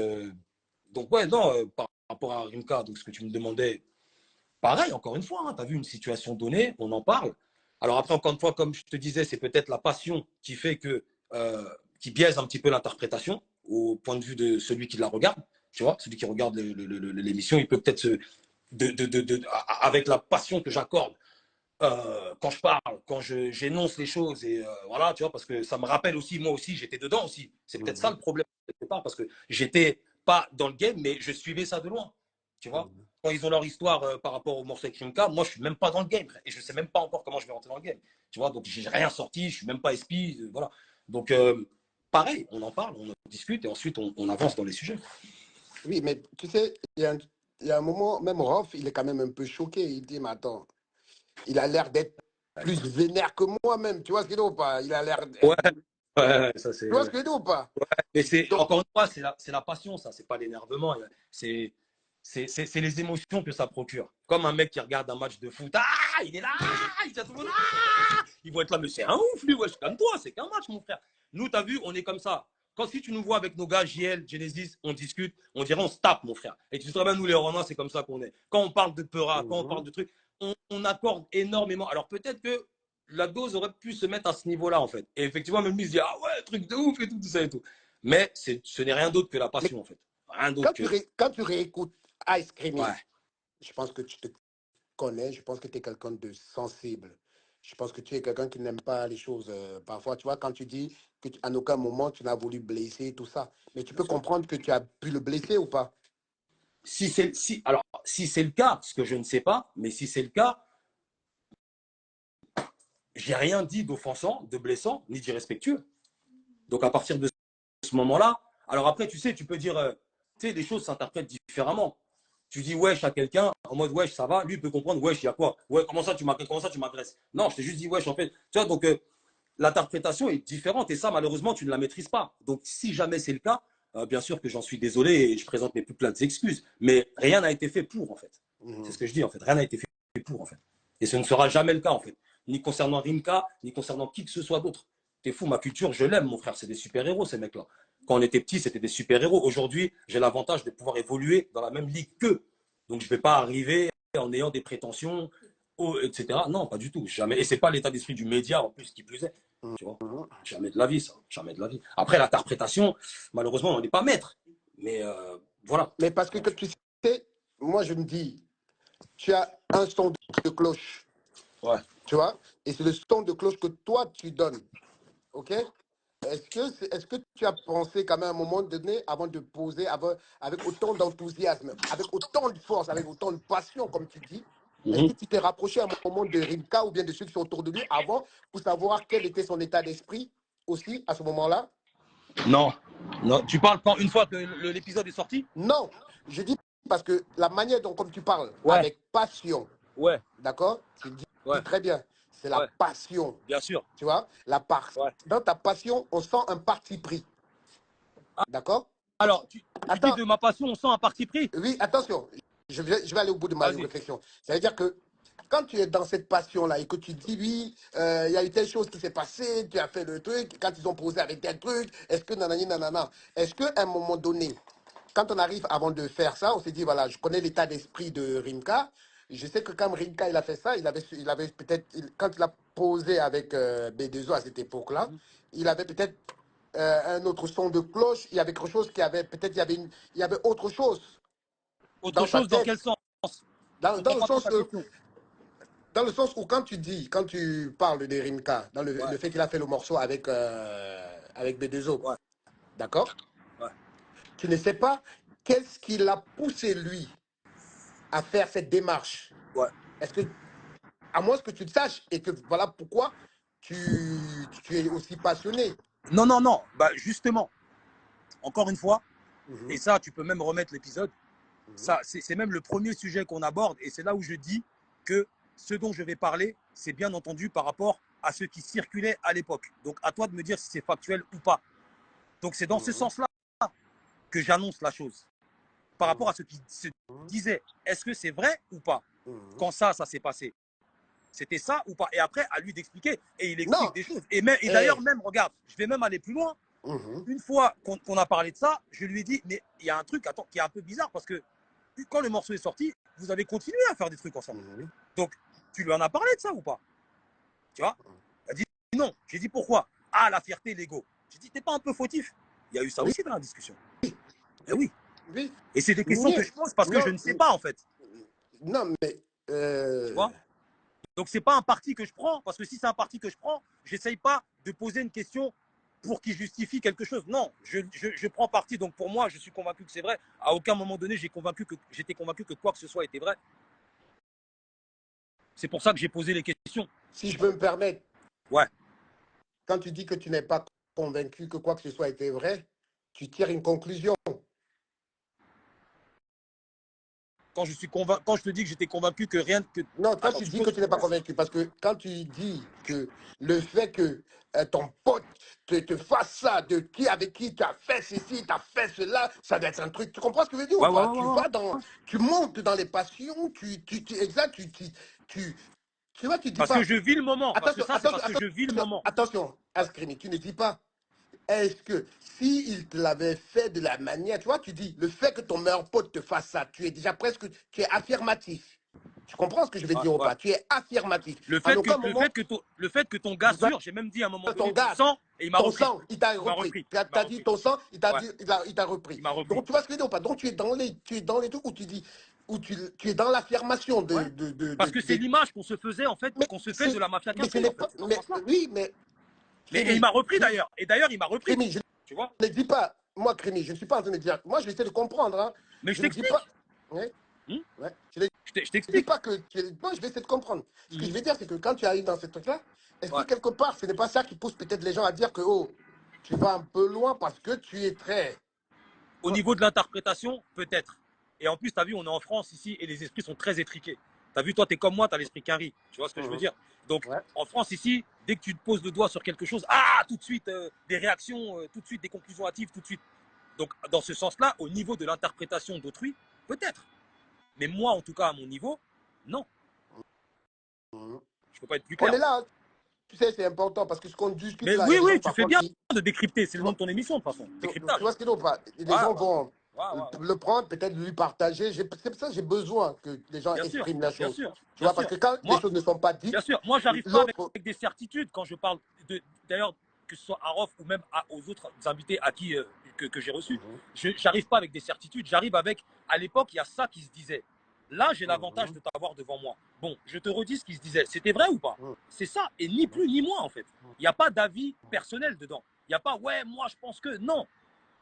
ouais, non, par rapport à Rimka, donc ce que tu me demandais, pareil, encore une fois, hein, tu as vu une situation donnée, on en parle. Alors après, encore une fois, comme je te disais, c'est peut-être la passion qui fait qui biaise un petit peu l'interprétation au point de vue de celui qui la regarde. Tu vois, celui qui regarde l'émission, il peut peut-être avec la passion que j'accorde quand je parle, quand j'énonce les choses et voilà, tu vois, parce que ça me rappelle aussi, moi aussi, j'étais dedans aussi. C'est peut-être ça Mhm. le problème quelque part, parce que j'étais pas dans le game, mais je suivais ça de loin, tu vois. Mhm. quand ils ont leur histoire par rapport au morceau avec Rimka, moi, je suis même pas dans le game. Et je sais même pas encore comment je vais rentrer dans le game. Tu vois, donc j'ai rien sorti, je suis même pas SP. Voilà. Donc, pareil, on en parle, on en discute et ensuite on avance dans les sujets. Oui, mais tu sais, il y a un moment, même Rof, il est quand même un peu choqué. Il dit, mais attends, il a l'air d'être plus vénère que moi-même. Tu vois ce qu'il dit ou pas? Il a l'air. Ouais, ouais, ça c'est. Tu vois ce qu'il dit ou pas? Mais c'est Donc, encore une fois, c'est la passion, ça, c'est pas l'énervement. C'est les émotions que ça procure. Comme un mec qui regarde un match de foot, ah, il est là, il dit à tout le monde, ah, ils vont être là, mais c'est un ouf, lui, wesh, calme-toi, c'est qu'un match, mon frère. Nous, t'as vu, on est comme ça. Quand si tu nous vois avec nos gars, JL, Genesis, on discute, on dirait on se tape, mon frère. Et tu sais très bien, nous, les Romains, c'est comme ça qu'on est. Quand on parle de Peura, quand on parle de trucs, on accorde énormément. Alors peut-être que la dose aurait pu se mettre à ce niveau-là, en fait. Et effectivement, même lui, il se dit, ah ouais, truc de ouf et tout ça et tout. Mais ce n'est rien d'autre que la mais passion, en fait. Rien d'autre que. quand tu réécoutes Ice Creamy, Ouais. je pense que tu te connais, je pense que tu es quelqu'un de sensible. Je pense que tu es quelqu'un qui n'aime pas les choses. Parfois, tu vois, quand tu dis qu'à aucun moment tu n'as voulu blesser, tout ça. Mais tu Bien peux sûr. comprendre que tu as pu le blesser ou pas? Si c'est le cas, ce que je ne sais pas, mais si c'est le cas, j'ai rien dit d'offensant, de blessant, ni d'irrespectueux. Donc à partir de ce moment-là, alors après, tu sais, tu peux dire, tu sais, les choses s'interprètent différemment. Tu dis wesh à quelqu'un en mode wesh, ça va, lui il peut comprendre wesh, il y a quoi? Ouais, comment ça tu m'agresses? Non, je t'ai juste dit wesh en fait. Tu vois, donc l'interprétation est différente et ça, malheureusement, tu ne la maîtrises pas. Donc si jamais c'est le cas, bien sûr que j'en suis désolé et je présente mes plus plates excuses. Mais rien n'a été fait pour, en fait. C'est ce que je dis, en fait. Rien n'a été fait pour, en fait. Et ce ne sera jamais le cas, en fait. Ni concernant Rimka, ni concernant qui que ce soit d'autre. T'es fou, ma culture, je l'aime, mon frère. C'est des super-héros, ces mecs-là. Quand on était petit, c'était des super-héros. Aujourd'hui, j'ai l'avantage de pouvoir évoluer dans la même ligue qu'eux. Donc, je ne vais pas arriver en ayant des prétentions, etc. Non, pas du tout. Jamais. Et ce n'est pas l'état d'esprit du média, en plus, qui plus est. Tu vois, jamais de la vie, ça. Jamais de la vie. Après, l'interprétation, malheureusement, on n'est pas maître. Mais voilà. Mais parce que tu sais, moi je me dis, tu as un son de cloche, Ouais. tu vois, et c'est le son de cloche que toi tu donnes, ok? Est-ce que tu as pensé quand même à un moment donné, avant de poser avec autant d'enthousiasme, avec autant de force, avec autant de passion, comme tu dis, est-ce que Mhm. tu t'es rapproché à un moment de Rimka ou bien de ceux qui sont autour de lui avant pour savoir quel était son état d'esprit aussi à ce moment-là? Non. Non. Tu parles quand une fois que l'épisode est sorti? Non, je dis parce que la manière dont comme tu parles, Ouais. avec passion, Ouais. d'accord? Tu le Ouais. dis très bien, c'est la Ouais. passion, Bien sûr. tu vois? Ouais. Dans ta passion, on sent un parti pris, d'accord? Alors, tu dis Attends, de ma passion, on sent un parti pris? oui, attention, je vais aller au bout de ma Vas-y. réflexion. Ça veut dire que quand tu es dans cette passion-là et que tu dis, oui, il y a eu telle chose qui s'est passée, tu as fait le truc, quand ils ont posé avec tel truc, est-ce que nanani, nanana, est-ce qu'à un moment donné, quand on arrive avant de faire ça, on s'est dit, voilà, je connais l'état d'esprit de Rimka, je sais que quand Rimka il a fait ça, il avait peut-être, quand il a posé avec B2O à cette époque-là, il avait peut-être un autre son de cloche, il y avait quelque chose qui avait, peut-être il y avait autre chose Autre dans sa chose, dans tête. quel sens? Je Dans comprends le pas trop sens, ta question. dans le sens où quand tu parles de Rimka, dans Ouais. le fait qu'il a fait le morceau avec B2O, Ouais. d'accord? Ouais. Tu ne sais pas qu'est-ce qui l'a poussé lui à faire cette démarche. Ouais. Est-ce que, à moins que tu le saches et que voilà pourquoi tu es aussi passionné. Non, non, non. Bah, justement, encore une fois, et Mhm, ça, tu peux même remettre l'épisode. mhm, Ça, c'est même le premier sujet qu'on aborde, et c'est là où je dis que ce dont je vais parler, c'est bien entendu par rapport à ce qui circulait à l'époque. Donc, à toi de me dire si c'est factuel ou pas. Donc, c'est dans ce mhm, sens-là que j'annonce la chose. Par rapport mhm, à ce qui se disait, est-ce que c'est vrai ou pas? mhm. Quand ça s'est passé, c'était ça ou pas? Et après, à lui d'expliquer. Et il explique Non, des choses. Et d'ailleurs, eh, même, regarde, je vais même aller plus loin. mhm, Une fois qu'on a parlé de ça, je lui ai dit, mais il y a un truc attends, qui est un peu bizarre parce que quand le morceau est sorti, vous avez continué à faire des trucs ensemble. mhm, Donc, tu lui en as parlé de ça ou pas? Tu vois? Elle a dit non. J'ai dit pourquoi? Ah, la fierté, l'ego. J'ai dit, t'es pas un peu fautif? Il y a eu ça oui, aussi dans la discussion. Eh oui, oui. oui. Et c'est des questions que Mais, je pose parce que je non, ne sais pas en fait. non, mais, Tu vois? Donc, c'est pas un parti que je prends parce que si c'est un parti que je prends, j'essaye pas de poser une question pour qu'il justifie quelque chose. Non, je prends parti. Donc pour moi, je suis convaincu que c'est vrai. À aucun moment donné, j'étais convaincu que quoi que ce soit était vrai. C'est pour ça que j'ai posé les questions. Si je peux me permettre, Ouais. quand tu dis que tu n'es pas convaincu que quoi que ce soit était vrai, tu tires une conclusion. Quand je te dis que j'étais convaincu que rien que. Non, toi, Attends, tu tu dis poses. que tu n'es pas convaincu parce que quand tu dis que le fait que ton pote te fasse ça, avec qui tu as fait ceci, tu as fait cela, ça doit être un truc. Tu comprends ce que je veux dire ou Ouais, ouais, pas? ouais, ouais, ouais. Tu montes dans les passions, exact, tu vois, tu dis Parce que pas. je vis le moment. Parce que Attention, ça, c'est attention, parce que je vis le moment. attention, Ouais. Askrimi, tu ne dis pas. Est-ce que s'il te l'avait fait de la manière, tu vois, tu dis, le fait que ton meilleur pote te fasse ça, tu es déjà presque, tu es affirmatif. Tu comprends ce que je vais Ouais, dire ou ouais. pas? Tu es affirmatif. Le En fait que, aucun le fait moment, que ton, le fait que ton gars sûr, j'ai même dit à un moment ton donné du gars, sang et il m'a ton repris. sang, il t'a Il m'a repris. repris. Tu Il m'a as dit repris. ton sang, Ouais, il t'a repris. il m'a repris. Donc, tu vois ce que je veux dire ou pas? Donc, tu es dans les trucs où tu dis, tu es dans l'affirmation Ouais. Parce que c'est l'image qu'on se faisait, en fait, mais qu'on se fait de la mafia mais ce Capri, n'est en fait. pas, C'est dans ce mais, sens-là. oui, mais, Et il Crémy, m'a repris d'ailleurs. Et d'ailleurs, il m'a repris. Crémy, je Tu vois? ne dis pas, moi, Crémy, je ne suis pas en train de dire, moi, je vais essayer de comprendre, hein. Mais je Je ne dis pas, t'explique. ouais, Hmm. ouais, je ne Je dis t'explique. pas que, moi, je vais essayer de comprendre. Ce que je Hmm. veux dire, c'est que quand tu arrives dans ce truc-là, est-ce que Ouais. quelque part, ce n'est pas ça qui pousse peut-être les gens à dire que, oh, tu vas un peu loin parce que tu es très. Au niveau de l'interprétation, peut-être. Et en plus, tu as vu, on est en France ici et les esprits sont très étriqués. Tu as vu, toi, tu es comme moi, tu as l'esprit carré. Tu vois ce que je veux Mhm. dire? Donc, Ouais. en France ici, dès que tu te poses le doigt sur quelque chose, ah, tout de suite, des réactions, tout de suite, des conclusions hâtives, tout de suite. Donc, dans ce sens-là, au niveau de l'interprétation d'autrui, peut-être. Mais moi, en tout cas, à mon niveau, non. Mhm. Je ne peux pas être plus On clair. est là, hein. Tu sais, c'est important parce que ce qu'on discute Mais là, il y oui, a des oui, gens tu fais parfois bien qui. de décrypter. C'est Tu le nom vois, de ton émission, de toute façon. tu Décryptage. vois ce qu'il y a ou pas? Les Ouais, gens ouais. vont Ouais, ouais, ouais. le prendre, peut-être lui partager. C'est pour ça que j'ai besoin que les gens Bien sûr, expriment la bien chose. sûr, Tu bien vois, parce sûr. que quand les Moi, choses ne sont pas bien dites, sûr, moi, j'arrive pas avec l'autre. des certitudes quand je parle d'ailleurs, que ce soit à Rof ou même aux autres invités à qui que j'ai reçus. Mhm, Je n'arrive pas avec des certitudes. J'arrive avec, à l'époque, il y a ça qui se disait. Là, j'ai l'avantage mhm, de t'avoir devant moi. Bon, je te redis ce qui se disait. C'était vrai ou pas? mhm, C'est ça, et ni mhm. plus ni moins, en fait. Il n'y a pas d'avis personnel dedans. Il n'y a pas, ouais, moi, je pense que. Non,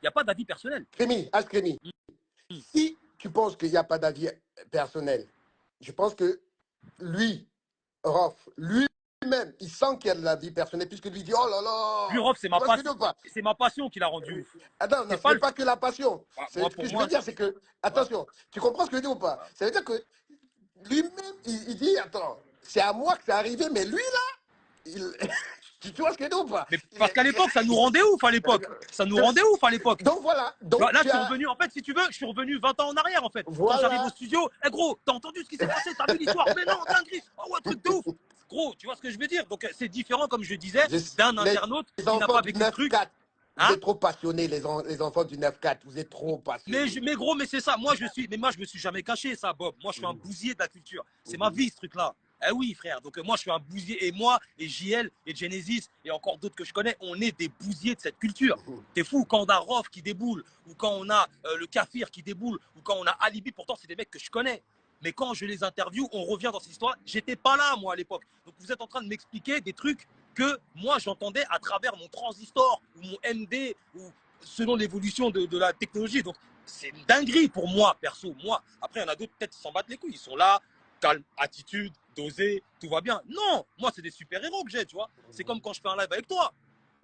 il n'y a pas d'avis personnel. Crémy, Ascrémy, Mhm. si tu penses qu'il n'y a pas d'avis personnel, je pense que lui, Rof, lui-même, il sent qu'il y a de l'avis personnel puisque lui dit, oh là Puis là, Rof, tu vois ce que je veux dire ou pas? c'est ma passion qui l'a rendu ouf. Attends, non, C'est ce pas n'est le. pas que la passion. Moi, Ce que pour je veux moi, dire, c'est que, ouais, attention, tu comprends ce que je veux dire ou pas? ouais. Ça veut dire que lui-même, il dit, attends, c'est à moi que c'est arrivé, mais lui, là, tu vois ce que je veux dire ou pas? Mais parce qu'à l'époque, ça nous rendait ouf à l'époque. Ça nous rendait ouf à l'époque. Donc voilà, Tu vois, donc là, je tu suis as, revenu, en fait, si tu veux, je suis revenu 20 ans en arrière, en fait. Quand j'arrive au voilà. studio, eh gros, t'as entendu ce qui s'est passé, t'as vu l'histoire, mais non, dinguerie, oh ouais, truc de ouf. Gros, tu vois ce que je veux dire? Donc, c'est différent, comme je disais, Je- d'un les, internaute les qui n'a enfants pas du vécu le truc. 9-4, vous Hein? êtes trop passionnés, les enfants du 9-4, vous êtes trop passionnés. Mais gros, mais c'est ça. Moi, je me suis jamais caché, ça, Bob. Moi, je suis un Mhm, bousier de la culture. C'est ma mhm, vie, ce truc-là. Eh oui, frère. Donc, moi, je suis un bousier. Et moi, et JL, et Genesis, et encore d'autres que je connais, on est des bousiers de cette culture. mhm. T'es fou, quand on a Rof qui déboule, ou quand on a le Kafir qui déboule, ou quand on a Alibi, pourtant, c'est des mecs que je connais. Mais quand je les interviewe, on revient dans cette histoire. J'étais pas là, moi, à l'époque. Donc, vous êtes en train de m'expliquer des trucs que moi, j'entendais à travers mon transistor, ou mon MD, ou selon l'évolution de la technologie. Donc, c'est une dinguerie pour moi, perso. Moi, après, il y en a d'autres, peut-être, ils s'en battent les couilles. Ils sont là, calme, attitude, dosé, tout va bien. Non, moi, c'est des super-héros que j'ai, tu vois. C'est comme quand je fais un live avec toi.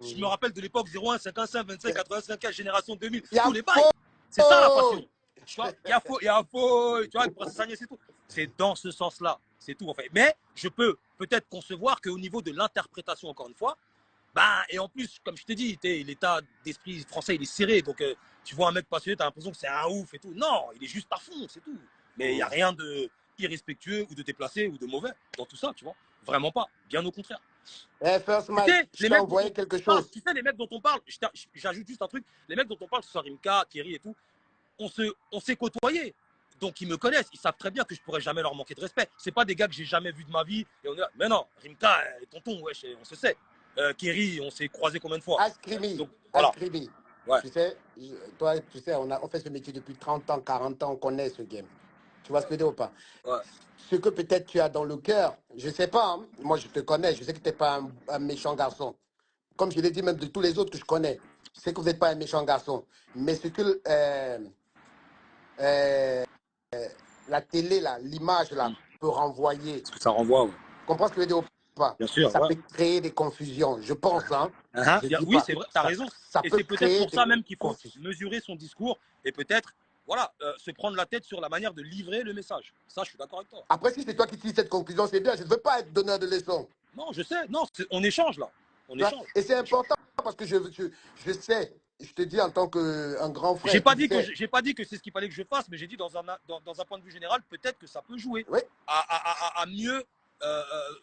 Je me Mhm. rappelle de l'époque 01, 55, 25, 85, génération 2000, Il y a tous les bails. faux. C'est ça la passion. Tu vois, il y a faux, tu vois, le princesse Agnès et tout. C'est dans ce sens-là, c'est tout en fait. Mais je peux peut-être concevoir qu'au niveau de l'interprétation, encore une fois, bah, et en plus, comme je t'ai dit, l'état d'esprit français, il est serré. Donc, tu vois un mec passionné, tu as l'impression que c'est un ouf et tout. Non, il est juste à fond, c'est tout. Mais il n'y a Mhm. rien de irrespectueux ou de déplacé ou de mauvais dans tout ça, tu vois. Vraiment pas. Bien au contraire. Eh, First Tu Mike, sais, je les t'ai mecs dont on envoyé quelque parle, chose. tu sais, les mecs dont on parle, j'ajoute juste un truc, les mecs dont on parle, que ce soit Rimka, Kerry et tout, on s'est côtoyés. Donc ils me connaissent, ils savent très bien que je pourrais jamais leur manquer de respect. C'est pas des gars que j'ai jamais vus de ma vie. Et on est là, mais non, Rimka, tonton, wesh, on se sait. Kerry, on s'est croisés combien de fois? Ascrimi, Donc voilà. Ascrimi. Ouais. Tu sais, toi, tu sais, on fait ce métier depuis 30 ans, 40 ans, on connaît ce game. Tu vois ce que je veux dire ou pas? Ouais. Ce que peut-être tu as dans le cœur, je sais pas, hein, moi je te connais, je sais que tu n'es pas un méchant garçon. comme je l'ai dit même de tous les autres que je connais, je sais que vous n'êtes pas un méchant garçon, mais ce que euh, la télé, là, l'image, là, peut renvoyer, Parce que ça renvoie, ouais. tu comprends ce que je veux dire ou pas? Bien sûr, Ça ouais. peut créer des confusions, je pense, hein. Je dis Oui, pas. c'est vrai, tu as raison. Ça Et peut c'est peut-être créer pour des ça même qu'il faut confusions. mesurer son discours et peut-être voilà, se prendre la tête sur la manière de livrer le message. Ça, je suis d'accord avec toi. Après, si c'est toi qui tires cette conclusion, c'est bien. Je ne veux pas être donneur de leçons. Non, je sais. Non, on échange là. On Tu vois. échange. Et c'est On échange. important parce que je sais, je te dis en tant qu'un grand J'ai frère pas qui dit que sait. j'ai pas dit que c'est ce qu'il fallait que je fasse, mais j'ai dit dans un point de vue général, peut-être que ça peut jouer Oui, à mieux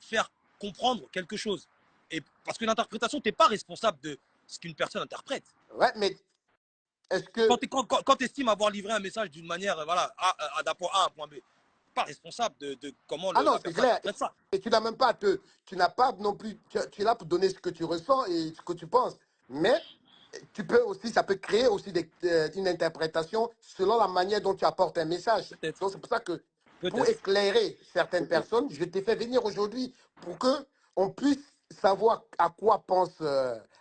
faire comprendre quelque chose. Et parce que l'interprétation, tu n'es pas responsable de ce qu'une personne interprète. ouais, mais est-ce que. Quand tu estimes avoir livré un message d'une manière, voilà, d'un point A à un point B, pas responsable de comment Ah non, la c'est personne clair. interprète ça. Et tu n'as même pas à te. Tu n'as pas non plus. Tu es là pour donner ce que tu ressens et ce que tu penses. Mais tu peux aussi, ça peut créer aussi une interprétation selon la manière dont tu apportes un message. Peut-être, Donc c'est pour ça que pour peut-être. éclairer certaines personnes, je t'ai fait venir aujourd'hui pour que on puisse savoir à quoi pense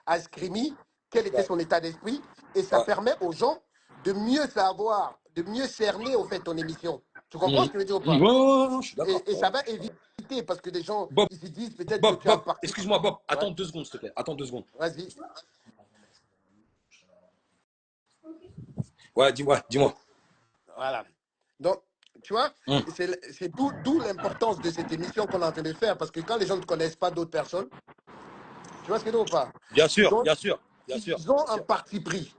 Askrimi, quel était Ouais, son état d'esprit, et ça ouais. permet aux gens de mieux savoir, de mieux cerner au fait ton émission. Tu comprends ce Mhm. que je veux dire ou Mhm. pas? Ouais, ouais, ouais, je suis d'accord. Et Ouais, ça va je suis d'accord. éviter parce que des gens, Bob, ils se disent peut-être que Bob, tu as un Bob, parti. excuse-moi, Bob, Ouais, attends 2 secondes, s'il te plaît. Attends 2 secondes. vas-y. Ouais, dis-moi. Voilà. Donc, tu vois, Hum. c'est d'où l'importance de cette émission qu'on est en train de faire parce que quand les gens ne connaissent pas d'autres personnes, tu vois ce que je veux dire ou pas? Bien sûr, Donc, bien sûr, bien sûr, ils ont bien un sûr. parti pris.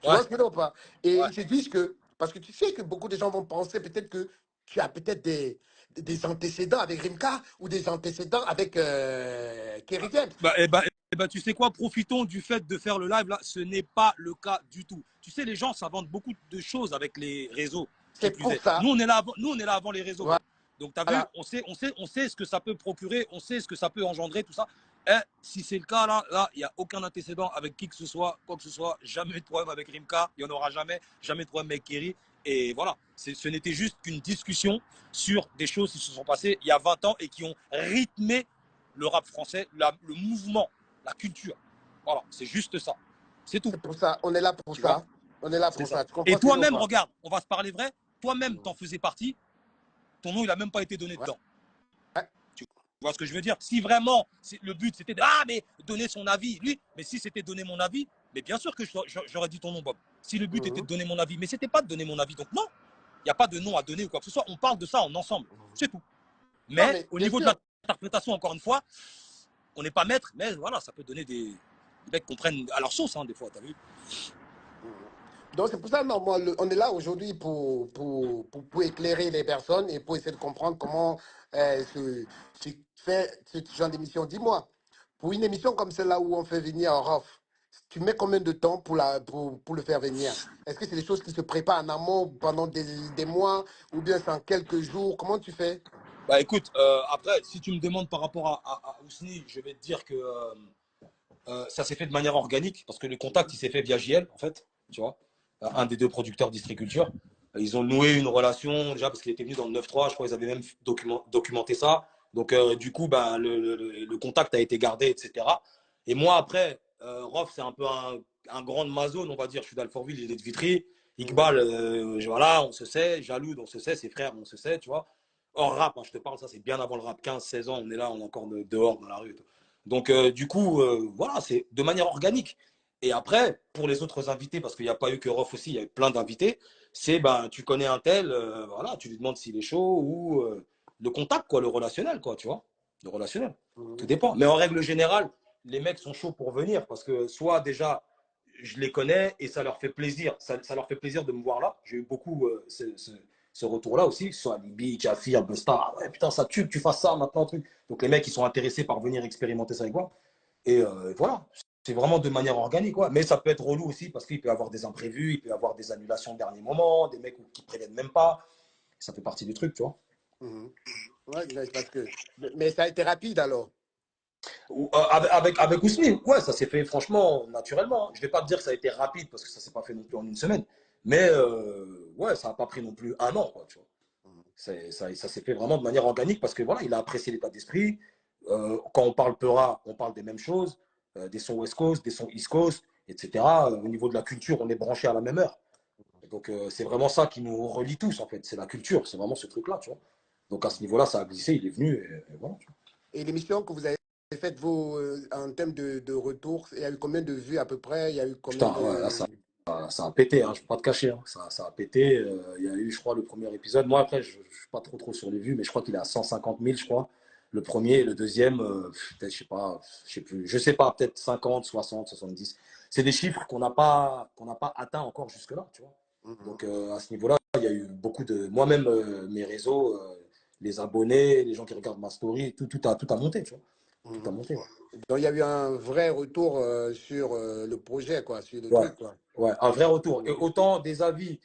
Tu Ouais, vois ce que je veux dire ou pas? Et ouais. ils se disent que, parce que tu sais que beaucoup de gens vont penser peut-être que tu as peut-être des antécédents avec Rimka ou des antécédents avec Kerry James. Tu sais quoi, profitons du fait de faire le live là. Ce n'est pas le cas du tout. Tu sais, les gens s'inventent beaucoup de choses avec les réseaux, qui C'est plus pour est. ça. Nous, on est là avant les réseaux, Bob. Donc, tu as vu, Voilà. on sait ce que ça peut procurer, on sait ce que ça peut engendrer, tout ça. Et si c'est le cas là, il n'y a aucun antécédent avec qui que ce soit, quoi que ce soit. Jamais de problème avec Rimka, il n'y en aura jamais. Jamais de problème avec Kerry. Et voilà, ce n'était juste qu'une discussion sur des choses qui se sont passées il y a 20 ans et qui ont rythmé le rap français, le mouvement, la culture. Voilà, c'est juste ça. C'est tout, C'est pour ça. On est là pour tu vois. ça. On est là C'est pour ça. ça. Tu comprends Et ce que je veux dire ou toi-même, pas? regarde, on va se parler vrai, toi-même, t'en faisais partie, ton nom, il n'a même pas été donné Ouais. dedans. Ouais. Tu vois ce que je veux dire? Si vraiment, le but, c'était mais donner son avis, lui, mais si c'était donner mon avis, mais bien sûr que j'aurais dit ton nom, Bob. Si le but était de Mhm. donner mon avis, mais c'était pas de donner mon avis, donc non, il n'y a pas de nom à donner ou quoi que ce soit, on parle de ça en ensemble, c'est tout. Non, Mais mais au bien niveau de sûr. l'interprétation, encore une fois, on n'est pas maître, mais voilà, ça peut donner des mecs qui comprennent à leur sauce, hein, des fois, t'as vu? Mhm. Donc, c'est pour ça, non, moi, on est là aujourd'hui pour éclairer les personnes et pour essayer de comprendre comment se fait ce genre d'émission. Dis-moi, pour une émission comme celle-là où on fait venir un ROF, tu mets combien de temps pour le faire venir? Est-ce que c'est des choses qui se préparent en amont pendant des mois ou bien c'est en quelques jours? Comment tu fais? Bah écoute, après, si tu me demandes par rapport à Ousni, je vais te dire que ça s'est fait de manière organique, parce que le contact, il s'est fait via JL, en fait, tu vois, un des deux producteurs d'Istriculture. Ils ont noué une relation, déjà, parce qu'il était venu dans le 9-3, je crois qu'ils avaient même documenté ça. Donc, du coup, bah, le contact a été gardé, etc. Et moi, après, Rof, c'est un peu un grand Amazon, on va dire. Je suis d'Alfortville, il est de Vitry. Mhm. Iqbal, voilà, on se sait. Jaloud, on se sait. Ses frères, on se sait, tu vois. Hors rap, hein, je te parle, ça, c'est bien avant le rap. 15-16 ans, on est là, on est encore dehors dans la rue. Donc, du coup, voilà, c'est de manière organique. Et après, pour les autres invités, parce qu'il n'y a pas eu que Rof aussi, il y a eu plein d'invités, c'est ben, tu connais un tel, voilà, tu lui demandes s'il est chaud ou le contact, quoi, le relationnel, quoi, tu vois. Le relationnel. Tout Mhm. dépend. Mais en règle générale, les mecs sont chauds pour venir parce que soit déjà, je les connais et ça leur fait plaisir. Ça leur fait plaisir de me voir là. J'ai eu beaucoup ce retour-là aussi, soit Alibi, Jafir, Busta. Ouais, putain, ça tue que tu fasses ça maintenant, truc. Donc les mecs, ils sont intéressés par venir expérimenter ça avec moi. Et voilà, c'est vraiment de manière organique. Quoi. Mais ça peut être relou aussi parce qu'il peut y avoir des imprévus, il peut y avoir des annulations au dernier moment, des mecs qui ne préviennent même pas. Ça fait partie du truc, tu vois. Mhm. Ouais, mais parce que, mais ça a été rapide alors. Avec Ousmane, ouais, ça s'est fait franchement naturellement. Je ne vais pas te dire que ça a été rapide parce que ça ne s'est pas fait non plus en une semaine. Mais ouais, ça n'a pas pris non plus un an, quoi, tu vois. Mhm. Ça s'est fait vraiment de manière organique parce que voilà, il a apprécié l'état d'esprit. Quand on parle Peura, on parle des mêmes choses. des sons West Coast, des sons East Coast, etc. Au niveau de la culture, on est branché à la même heure. Donc, c'est vraiment ça qui nous relie tous, en fait. C'est la culture, c'est vraiment ce truc-là, tu vois. Donc, à ce niveau-là, ça a glissé, il est venu, et voilà. Tu vois. Et l'émission que vous avez faite, en termes de retour, il y a eu combien de vues à peu près? Il y a eu combien Putain, ouais, là, de... ça a pété, hein, je ne peux pas te cacher. Hein. Ça a pété. Il y a eu, je crois, le premier épisode. Moi, après, je ne suis pas trop sur les vues, mais je crois qu'il est à 150 000, je crois. Le premier et le deuxième, peut-être, je sais pas, peut-être 50, 60, 70. C'est des chiffres qu'on n'a pas atteint encore jusque-là, tu vois. Mhm. Donc, à ce niveau-là, il y a eu beaucoup de. Moi-même, mes réseaux, les abonnés, les gens qui regardent ma story, tout a monté, tu vois. Tout a Mhm. monté, ouais. Donc, il y a eu un vrai retour sur le projet, quoi, sur le Ouais, truc, quoi. ouais, un vrai retour. Et Mhm. autant des avis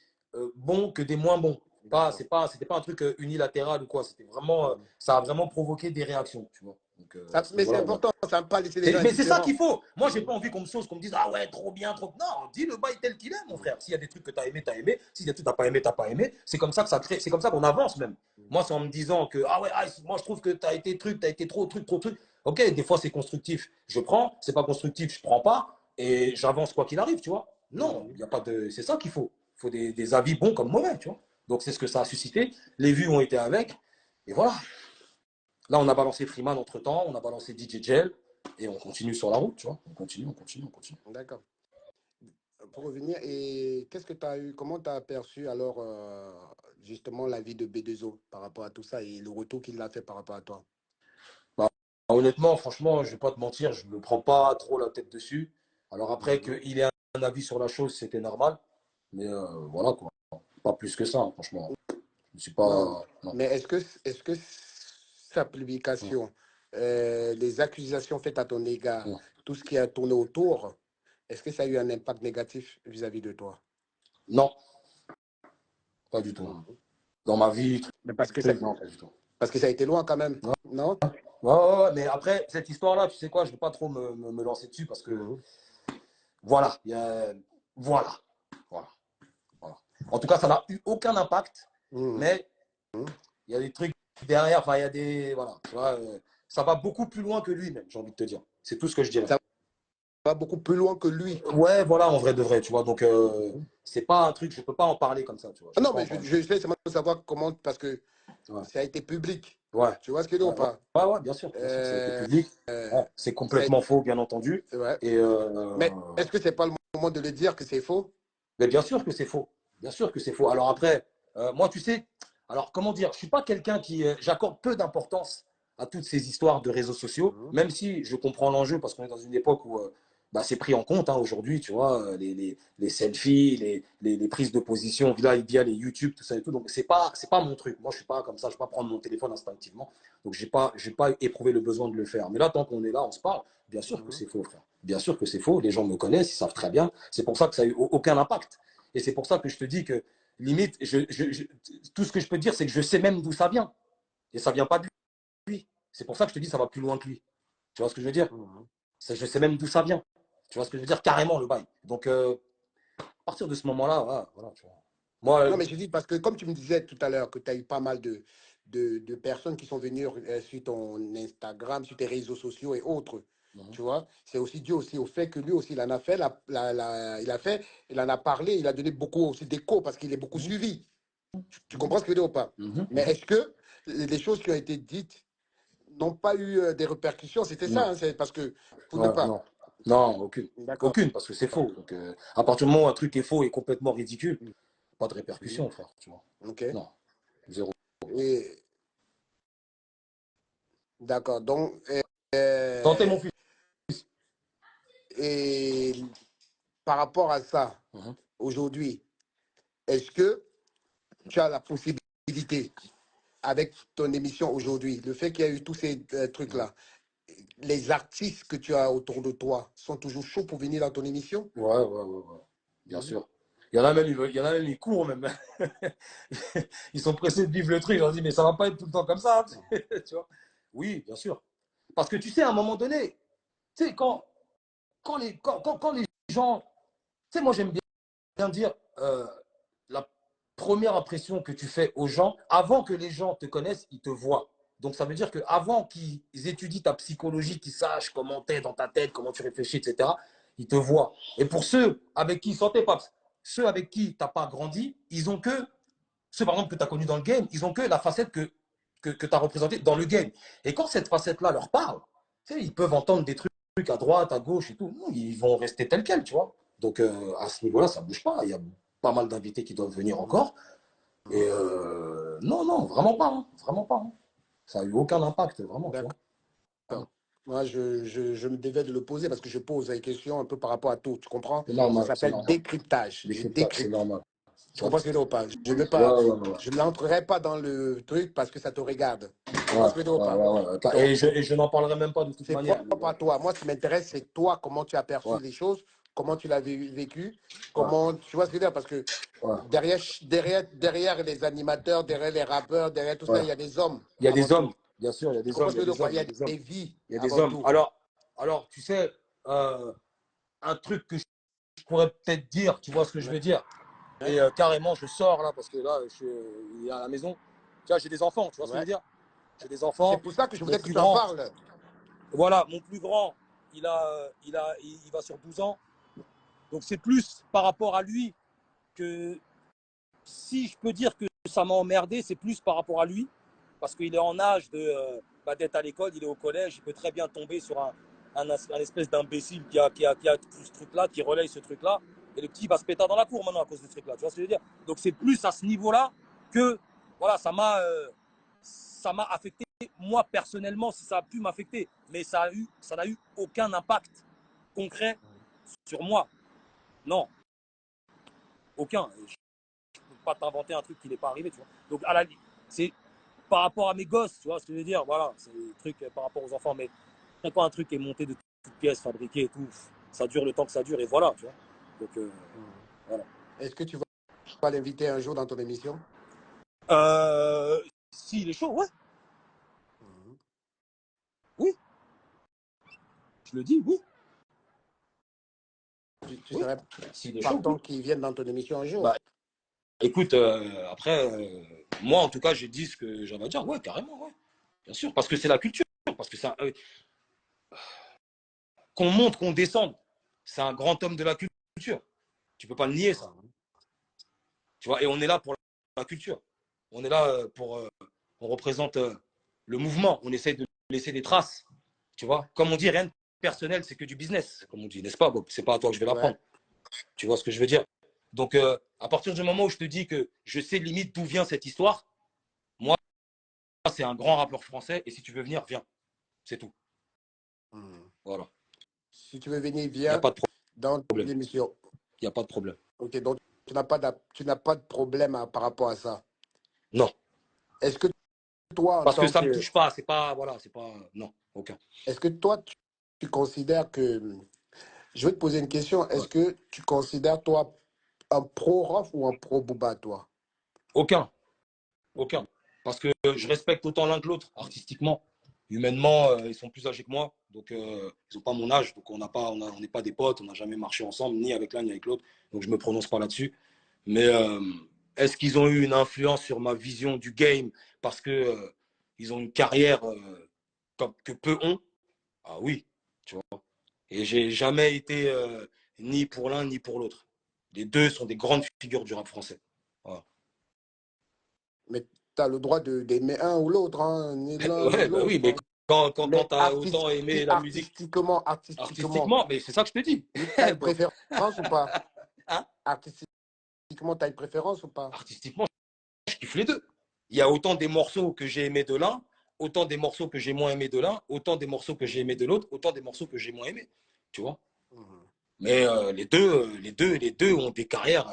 bons que des moins bons. D'accord. C'était pas un truc unilatéral ou quoi. C'était vraiment, Mhm. ça a vraiment provoqué des réactions, tu vois. Donc, à ce Mais c'est niveau-là, ouais. important, ça ne va pas laisser les gens Mais c'est ça qu'il indifférents. faut. Moi, j'ai Mhm. pas envie qu'on me sauce, qu'on me dise, ah ouais, trop bien, trop. Non, dis le bail tel qu'il est, mon frère. S'il y a des trucs que tu as aimé, tu as aimé. S'il y a des trucs que tu n'as pas aimé, tu n'as pas aimé. C'est comme ça que ça crée, c'est comme ça qu'on avance même. Moi, c'est en me disant que, ah ouais, moi, je trouve que tu as été truc, tu as été trop truc, trop truc. Ok, des fois, c'est constructif. Je prends. C'est pas constructif, je prends pas. Et j'avance quoi qu'il arrive, tu vois. Non, il Mhm. y a pas de. C'est ça qu'il faut. Il faut des avis bons comme mauvais, tu vois. Donc, c'est ce que ça a suscité. Les vues ont été avec. Et voilà. Là, on a balancé Freeman entre temps, on a balancé DJ Gel et on continue sur la route, tu vois. On continue, on continue, on continue. D'accord. Pour revenir, et qu'est-ce que tu as eu, comment tu as aperçu alors justement la vie de B2O par rapport à tout ça et le retour qu'il a fait par rapport à toi? Bah, honnêtement, franchement, je vais pas te mentir, je ne me prends pas trop la tête dessus. Alors après, Mhm. qu'il ait un avis sur la chose, c'était normal. Mais voilà, quoi. Pas plus que ça, hein, franchement. Je ne suis Non, pas. Non. mais est-ce que sa publication, les accusations faites à ton égard, Non, tout ce qui a tourné autour, est-ce que ça a eu un impact négatif vis-à-vis de toi? non, pas du tout. Mhm. Dans ma vie, Mais non, pas du tout. parce que ça a été loin quand même, Ouais, non? ouais, ouais, mais après, cette histoire-là, tu sais quoi, je ne vais pas trop me lancer dessus parce que Mhm. voilà, voilà, voilà, voilà. En tout cas, ça n'a eu aucun impact, Mhm. mais il y a des trucs derrière, enfin, il y a des. Voilà, tu vois, ça va beaucoup plus loin que lui-même, j'ai envie de te dire. C'est tout ce que je dirais. Ça va beaucoup plus loin que lui. Ouais, voilà, en vrai de vrai, tu vois. Donc, c'est pas un truc, je peux pas en parler comme ça, tu vois. Je Ah peux non, pas mais en parler. je sais seulement savoir comment, parce que Ouais, ça a été public. ouais, Tu vois ce que je veux dire ouais, ou pas? ouais, ouais, bien sûr, ça a été Euh, public. euh, Ouais, c'est ça a- complètement faux, bien entendu. ouais. Et, Mais est-ce que c'est pas le moment de le dire que c'est faux? mais bien sûr que c'est faux. Bien sûr que c'est faux. Alors après, moi, tu sais, alors comment dire, je suis pas quelqu'un qui, j'accorde peu d'importance à toutes ces histoires de réseaux sociaux, Mhm. même si je comprends l'enjeu parce qu'on est dans une époque où bah, c'est pris en compte hein, aujourd'hui, tu vois, les selfies, les prises de position via les YouTube, tout ça et tout. Donc c'est pas mon truc. Moi, je suis pas comme ça. Je vais pas prendre mon téléphone instinctivement. Donc j'ai pas éprouvé le besoin de le faire. Mais là, tant qu'on est là, on se parle. Bien sûr que Mhm. c'est faux, frère. Bien sûr que c'est faux. Les gens me connaissent, ils savent très bien. C'est pour ça que ça a eu aucun impact. Et c'est pour ça que je te dis que, limite, tout ce que je peux te dire, c'est que je sais même d'où ça vient. Et ça vient pas de lui. C'est pour ça que je te dis, ça va plus loin que lui. Tu vois ce que je veux dire? Mhm. Je sais même d'où ça vient. Tu vois ce que je veux dire? Carrément, le bail. Donc, à partir de ce moment-là, voilà, tu vois. Moi, Non, mais je dis parce que comme tu me disais tout à l'heure que tu as eu pas mal de personnes qui sont venues sur ton Instagram, sur tes réseaux sociaux et autres, tu vois, c'est aussi dû aussi au fait que lui aussi, il en a fait, il a fait, il en a parlé, il a donné beaucoup aussi d'écho parce qu'il est beaucoup suivi. Tu comprends ce que je veux dire ou pas? Mais est-ce que les choses qui ont été dites n'ont pas eu des répercussions? C'était ça, non. hein, c'est parce que pour ne Ouais, pas. non. Non, aucune. D'accord. Aucune, parce que c'est faux. Donc, à partir du moment où un truc est faux et complètement ridicule, pas de répercussion, frère. Tu vois. OK. Non, zéro. Et d'accord. Donc, Tentez euh, mon fils. et par rapport à ça, Mhm. aujourd'hui, est-ce que tu as la possibilité, avec ton émission aujourd'hui, le fait qu'il y a eu tous ces Mhm. trucs-là, les artistes que tu as autour de toi sont toujours chauds pour venir dans ton émission? Ouais. Bien Mhm. sûr. Il y en a même, ils courent même. Ils sont pressés de vivre le truc. Je leur dis, mais ça va pas être tout le temps comme ça. Tu vois. Oui, bien sûr. Parce que tu sais, à un moment donné, tu sais, quand les gens. Tu sais, moi, j'aime bien dire la première impression que tu fais aux gens, avant que les gens te connaissent, ils te voient. Donc, ça veut dire qu'avant qu'ils étudient ta psychologie, qu'ils sachent comment t'es dans ta tête, comment tu réfléchis, etc., ils te voient. Et pour ceux avec qui, santé, Paps, ceux avec qui tu n'as pas grandi, ils ont que, ceux par exemple que tu as connus dans le game, ils ont que la facette que tu as représentée dans le game. Et quand cette facette-là leur parle, tu sais, ils peuvent entendre des trucs à droite, à gauche et tout. Non, ils vont rester tels quels, tu vois. Donc, à ce niveau-là, ça ne bouge pas. Il y a pas mal d'invités qui doivent venir encore. Et non, non, vraiment pas. Hein, vraiment pas. Hein. Ça n'a eu aucun impact, vraiment, tu vois. D'accord. Moi, je me devais de le poser parce que je pose des questions un peu par rapport à tout. Tu comprends? C'est Ça normal, c'est s'appelle normal. décryptage. Je Décryptage, c'est décrypte. normal. Tu comprends ce que je veux dire ou pas? Je veux Ouais, pas, ouais, ouais. je n'entrerai pas dans le truc parce que ça te regarde. Tu Ouais, comprends ce que je veux dire ou ouais, pas? ouais, ouais. Donc, Et je n'en parlerai même pas de toute c'est manière. propre à toi. Moi, ce qui m'intéresse, c'est toi, comment tu as perçu Ouais, les choses, comment tu l'as vécu, ouais, comment, tu vois ce que je veux dire? Parce que ouais, derrière les animateurs, derrière les rappeurs, derrière tout ça, ouais. il y a des hommes Il y a avant des tout. hommes, bien sûr, il y a Tu des comprends hommes, ce il y que a je veux dire ou des pas? hommes, Il y il y a a des hommes. des vies Il y a des avant hommes. tout. Alors tu sais, un truc que je pourrais peut-être dire, tu vois ce que je Ouais. veux dire. Et carrément, je sors là, parce que là, je suis à la maison. Tu vois, j'ai des enfants, tu vois ce que je Ouais. veux dire. J'ai des C'est enfants. pour ça que je Mon voulais que plus tu en grand, parles. voilà, mon plus grand, il va sur 12 ans. Donc c'est plus par rapport à lui que si je peux dire que ça m'a emmerdé, c'est plus par rapport à lui, parce qu'il est en âge d'être à l'école, il est au collège, il peut très bien tomber sur un espèce d'imbécile qui a tout ce truc-là, qui relaye ce truc-là, et le petit va se péter dans la cour maintenant à cause de ce truc-là, tu vois ce que je veux dire. Donc c'est plus à ce niveau-là que, voilà, ça m'a affecté, moi personnellement, si ça a pu m'affecter, mais ça n'a eu aucun impact concret sur moi. Non, aucun. Je ne peux pas t'inventer un truc qui n'est pas arrivé, tu vois. Donc, c'est par rapport à mes gosses, tu vois ce que je veux dire. Voilà, c'est le truc par rapport aux enfants. Mais quand un truc est monté de toutes pièces, fabriqué et tout, ça dure le temps que ça dure et voilà, tu vois. Donc, voilà. Est-ce que tu vas l'inviter un jour dans ton émission? S'il est chaud, ouais, Mhm. oui, je le dis, oui, Tu oui. serais S'il est chaud, oui. partant qu'ils viennent dans ton émission un jour? Bah, écoute, après, moi, en tout cas, j'ai dit ce que j'avais à dire. Ouais, carrément, ouais. Bien sûr, parce que c'est la culture. Parce que ça, qu'on monte, qu'on descende, c'est un grand homme de la culture. Tu peux pas le nier, ça. Tu vois, et on est là pour la culture. On est là on représente le mouvement. On essaie de laisser des traces. Tu vois, comme on dit, rien de personnel, c'est que du business, comme on dit, n'est-ce pas, Bob? C'est pas à toi que je vais Ouais. l'apprendre. Tu vois ce que je veux dire? Donc, à partir du moment où je te dis que je sais limite d'où vient cette histoire, moi, c'est un grand rappeur français. Et si tu veux venir, viens. C'est tout. Mhm. Voilà. Si tu veux venir, Il n'y a viens pas de dans problème. l'émission. Il n'y a pas de problème. Ok, donc tu n'as pas de problème par rapport à ça. Non. Est-ce que toi, en Parce que tant ça ne me que, touche pas. C'est pas, voilà, c'est pas, non, aucun. est-ce que toi, tu considères que, je vais te poser une question, Ouais. est-ce que tu considères toi un pro Rof ou un pro Booba, toi? Aucun. Aucun. Parce que je respecte autant l'un que l'autre, artistiquement. Humainement, ils sont plus âgés que moi. Donc, ils n'ont pas mon âge. Donc, on n'est pas des potes. On n'a jamais marché ensemble, ni avec l'un, ni avec l'autre. Donc, je ne me prononce pas là-dessus. Mais est-ce qu'ils ont eu une influence sur ma vision du game parce que ils ont une carrière que peu ont? Ah oui, tu vois. Et j'ai jamais été ni pour l'un, ni pour l'autre. Les deux sont des grandes figures du rap français. Voilà. Mais tu as le droit d'aimer un ou l'autre, hein, ni l'un ni Ouais, bah l'autre, oui, mais hein. quand Mais tu as autant aimé la musique artistiquement, artistiquement, mais c'est ça que je te dis. tu as une Bof. préférence ou pas? Hein, Artistiquement, tu as une préférence ou pas? artistiquement, je kiffe les deux. Il y a autant des morceaux que j'ai aimés de l'un, autant des morceaux que j'ai moins aimés de l'un, autant des morceaux que j'ai aimés de l'autre, autant des morceaux que j'ai moins aimés. Tu vois. Mhm. Mais les deux ont des carrières,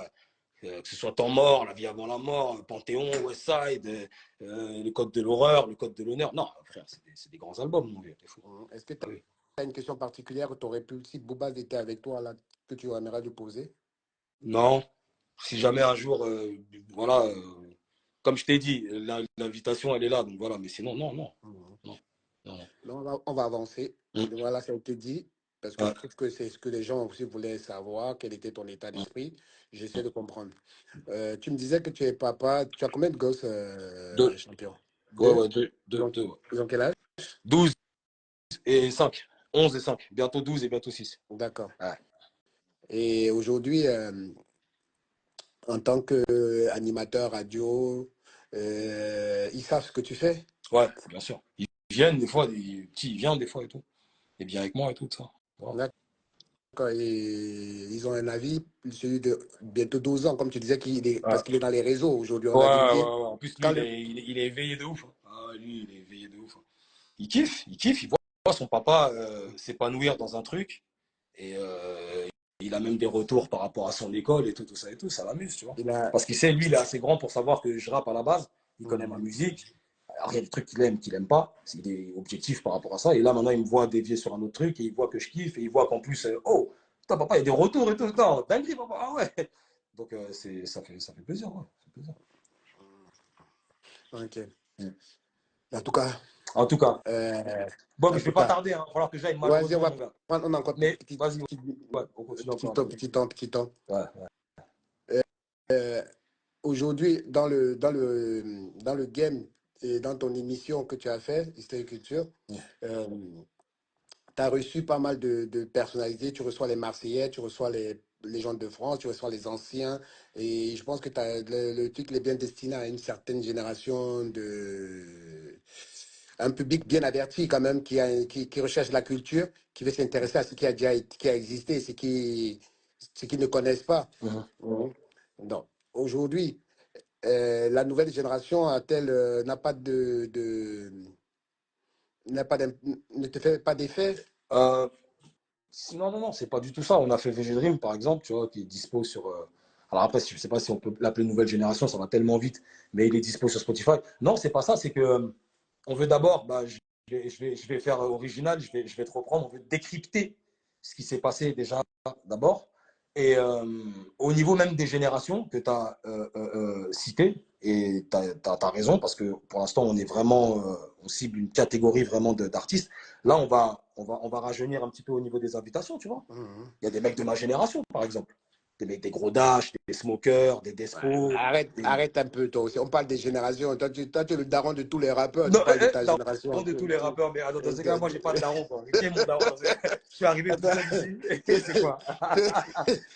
que ce soit Temps mort, La vie avant la mort, Panthéon, Westside, le Code de l'horreur, le Code de l'honneur. Non, frère, c'est des grands albums, mon vieux. T'es fou. Mhm. Est-ce que tu Ah oui. as une question particulière que tu aurais pu, si Booba était avec toi, là, que tu aimerais lui poser? Non, si jamais un jour, voilà, comme je t'ai dit, l'invitation, elle est là. Donc voilà, mais sinon, non, non, Mhm. non, non, non. Non, on va avancer. Hum, Voilà, ça a été dit, parce que je ouais, trouve que c'est ce que les gens aussi voulaient savoir, quel était ton état hum, d'esprit. J'essaie de comprendre. Tu me disais que tu es papa. Tu as combien de gosses, Deux, champion? Ouais, Deux. ouais, deux, deux, deux, ouais. Ils ont quel âge? 12 et 5. 11 et 5. Bientôt 12 et bientôt 6. D'accord. Ouais. Et aujourd'hui, en tant qu'animateur radio, ils savent ce que tu fais? Ouais, bien sûr. Ils viennent des fois, des petits, ils viennent des fois et tout. Et bien avec moi et tout ça. Voilà. D'accord. Et ils ont un avis, celui de bientôt 12 ans, comme tu disais, Ouais. parce qu'il est dans les réseaux aujourd'hui. On Ouais, a ouais, deviné. ouais. En plus, lui, Quand il le- est, il est, il est éveillé de ouf. Hein. Ah, lui, il est éveillé de ouf. Hein. Il kiffe, il voit son papa s'épanouir dans un truc. Et il a même des retours par rapport à son école et tout ça et tout. Ça l'amuse, tu vois. il a, Parce qu'il sait, lui, il est assez grand pour savoir que je rappe à la base. Il connaît ma Mhm. musique. Alors, il y a des trucs qu'il aime pas. Il est objectif par rapport à ça. Et là, maintenant, il me voit dévier sur un autre truc et il voit que je kiffe. Et il voit qu'en plus, oh, putain, papa, il y a des retours et tout. Non, dinguerie, papa. Ah ouais. Donc, ça fait plaisir. Ouais. Ça fait plaisir. Ok. Mm. En tout cas, En tout cas, euh, bon, je en ne vais tout pas cas, tarder. Il va falloir que j'aille vas-y, malheureusement, mon gars. on a encore Mais petit, vas-y, petit, ouais, on continue petit encore un temps, peu. petit temps, petit temps. Ouais, ouais. Euh, Aujourd'hui, dans le game et dans ton émission que tu as fait, Histoire et Culture, Mm. tu as reçu pas mal de personnalités. Tu reçois les Marseillais, tu reçois les gens de France, tu reçois les anciens. Et je pense que le truc est bien destiné à une certaine génération un public bien averti quand même, qui recherche la culture, qui veut s'intéresser à ce qui a qui a existé, ce qu'ils ne connaissent pas. Mhm. Mhm. Donc, aujourd'hui, la nouvelle génération n'a pas ne te fait pas d'effet? Euh, Non, non, non, c'est pas du tout ça. On a fait VG Dream, par exemple, tu vois, qui est dispo sur. Alors après, je sais pas si on peut l'appeler nouvelle génération, ça va tellement vite, mais il est dispo sur Spotify. Non, c'est pas ça, c'est que on veut d'abord, bah, je vais faire original, je vais te reprendre, on veut décrypter ce qui s'est passé déjà d'abord. Et au niveau même des générations que tu as citées, et tu as raison, parce que pour l'instant, on est vraiment, on cible une catégorie vraiment d'artistes. Là, on va rajeunir un petit peu au niveau des invitations, tu vois. Mhm. Il y a des mecs de ma génération, par exemple. Des mecs, des gros Dash, des Smokers, des Ouais, Despo. Des... arrête un peu, toi aussi. On parle des générations. Toi, tu es le daron de tous les rappeurs. Non, Tu parles de ta daron génération. de tous les rappeurs, mais dans ce cas, moi, Tu- j'ai pas de daron, quoi. Qui est mon daron Je suis arrivé tout Attends. seul ici, et c'est quoi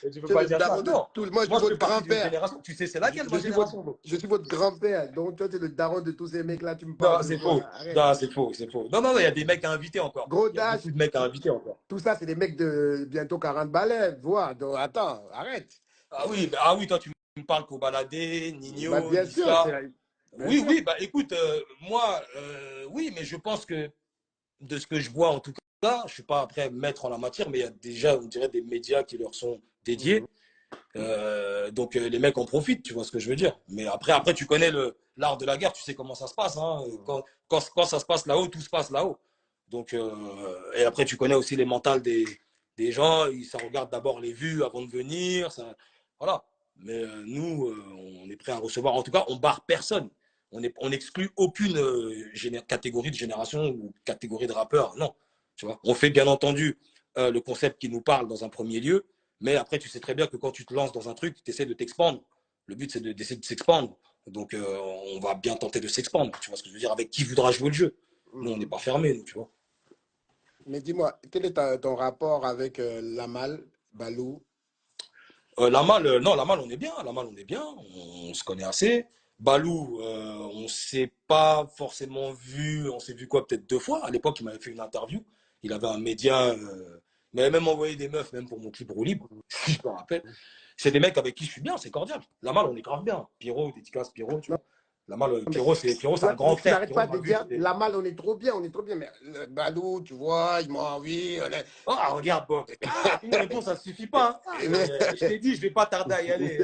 Et tu peux Tu es pas le dire ça. daron de Non, tous. Moi, je suis moi, je fais votre partie d'une grand-père. génération. Tu sais, c'est laquelle, ma génération, bro? Je suis votre grand-père. Donc, toi, tu es le daron de tous ces mecs-là. Tu me parles Non, de c'est quoi? faux. Arrête. Non, c'est faux, c'est faux. Non, non, non, il y a des mecs à inviter encore. Gros Il y a Dash, beaucoup de mecs à inviter encore. tout ça, c'est des mecs de bientôt 40 balais. Vois. Donc, attends, arrête. Ah oui, toi, tu me parles qu'au baladé, Bah, Nino, bien sûr, Niska. bien Oui, sûr. oui, bah écoute, moi, oui, mais je pense que de ce que je vois en tout cas, je ne suis pas après maître en la matière, mais il y a déjà, on dirait, des médias qui leur sont Mhm. dédiés. Donc les mecs en profitent, tu vois ce que je veux dire. Mais après tu connais l'art de la guerre, tu sais comment ça se passe. Hein. Mhm. Quand ça se passe là-haut, tout se passe là-haut. Donc, et après, tu connais aussi les mentales des gens. Ça regarde d'abord les vues avant de venir. Ça, voilà. Mais nous, on est prêt à recevoir. En tout cas, on barre personne. On n'exclut aucune catégorie de génération ou catégorie de rappeurs. Non. Tu vois. On fait bien entendu le concept qui nous parle dans un premier lieu. Mais après, tu sais très bien que quand tu te lances dans un truc, tu essaies de t'expandre. Le but, c'est d'essayer de s'expandre. Donc, on va bien tenter de s'expandre. Tu vois ce que je veux dire? Avec qui voudra jouer le jeu. Nous, on n'est Mhm. pas fermé, tu vois. Mais dis-moi, quel est ton rapport avec Lamal, Balou? Non, la malle, on est bien. La malle, on est bien. On se connaît assez. Balou, on s'est pas forcément vu. On s'est vu quoi? Peut-être 2 fois. À l'époque, il m'avait fait une interview. Il avait un média. Il m'avait même envoyé des meufs, même pour mon clip Roue Libre, si je me rappelle. C'est des mecs avec qui je suis bien, c'est cordial. La malle, on est grave bien. Pierrot, dédicace Pierrot, tu Non, vois. La malle, mais Pierrot, c'est un grand tu frère. n'arrêtes Pierrot pas m'a de vu, dire j'étais. Lamal, on est trop bien, on est trop bien. Mais Balou, tu vois, il m'a envie. Ah, regarde, Bob. Ah, une réponse, ça ne suffit pas. Hein. Je t'ai dit, je vais pas tarder à y aller.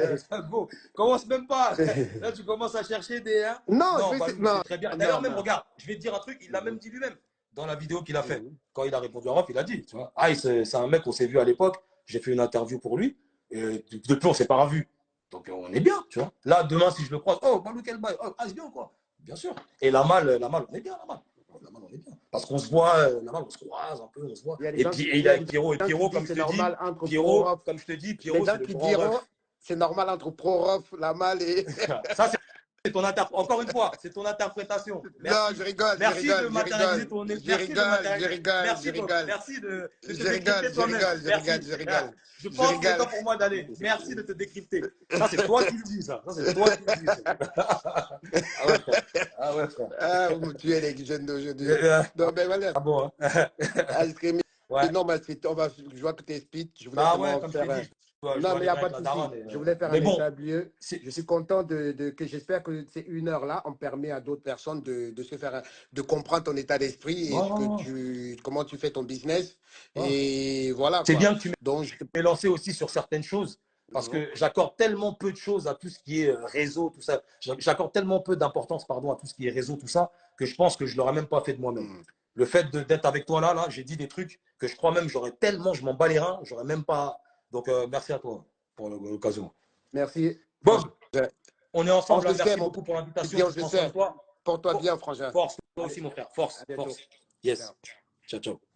Bon, commence même pas. Là, tu commences à chercher des. Hein. Non, je Non, vais essayer. Balou, c'est Non, très bien. D'ailleurs, non, même, non. regarde, je vais te dire un truc, il l'a même Mhm. dit lui-même dans la vidéo qu'il a fait. Mhm. Quand il a répondu à Rof, il a dit, tu vois. Ah, c'est un mec, on s'est vu à l'époque. J'ai fait une interview pour lui. Et depuis, on s'est pas revu. Donc, on est bien, tu vois. Là, demain, si je le croise, oh, Balou, quel bail. Oh, ah, c'est bien, quoi. Bien sûr. Et la malle, on est bien, la malle. La malle, on est bien. Parce qu'on se voit, la malle, on se croise un peu, on se voit. Il y a des Et gens puis, qui, et il il y a a des Pierrot. Et gens qui Pierrot, disent comme que je c'est te dis, normal entre Pierrot, pro-rof. comme je te dis, Les Pierrot, gens c'est le qui grand ref. diront c'est normal entre pro-rof, Lamal et. Ça, Encore une fois, c'est ton interprétation. Non, Merci. je rigole, je Merci rigole, de je matérialiser rigole. ton. Je Merci de rigole, je matérialiser. rigole, je Merci, Bob. rigole. Merci de te Je rigole, décrypter je toi-même. rigole, je rigole, Merci. je rigole. Je Je pense qu'il est rigole. temps pour moi d'aller. Merci de te décrypter. Ça, c'est toi qui le dis, ça. Ça, c'est toi qui le dis. Ça. Ah ouais, frère. Ah ouais, frère. Ah, vous me tuez les jeunes d'aujourd'hui. Euh, Non, ben voilà. Ah bon, hein? Ah, Ouais. non, mais je vois que tu es speed. Je voulais Bah ouais, seulement comme je faire t'ai un. dit, je Non, dois mais il aller n'y a avec pas de la souci. daronne. Je voulais faire Mais un bon, état de lieu. c'est. Je suis content que j'espère que ces 1 heure-là, on permet à d'autres personnes de se faire, de comprendre ton état d'esprit et Ouais, ouais, comment tu fais ton business. ouais. Et voilà, C'est quoi. bien que tu Donc, m'aies lancé aussi sur certaines choses parce Mhm. que j'accorde tellement peu de choses à tout ce qui est réseau, tout ça. J'accorde tellement peu d'importance, pardon, à tout ce qui est réseau, tout ça, que je pense que je ne l'aurais même pas fait de moi-même. Mhm. Le fait d'être avec toi là, j'ai dit des trucs que je crois même, j'aurais tellement, je m'en bats les reins, j'aurais même pas. Donc, merci à toi pour l'occasion. Merci, Bob, frangin. on est On ensemble se là. sait, Merci mon beaucoup pour l'invitation. petit, on Tu se prends soin de sait. toi. Porte-toi bien, frangin. Force, toi Allez, aussi, mon frère. à Force, bientôt. force. Yes. Ciao. Ciao, ciao.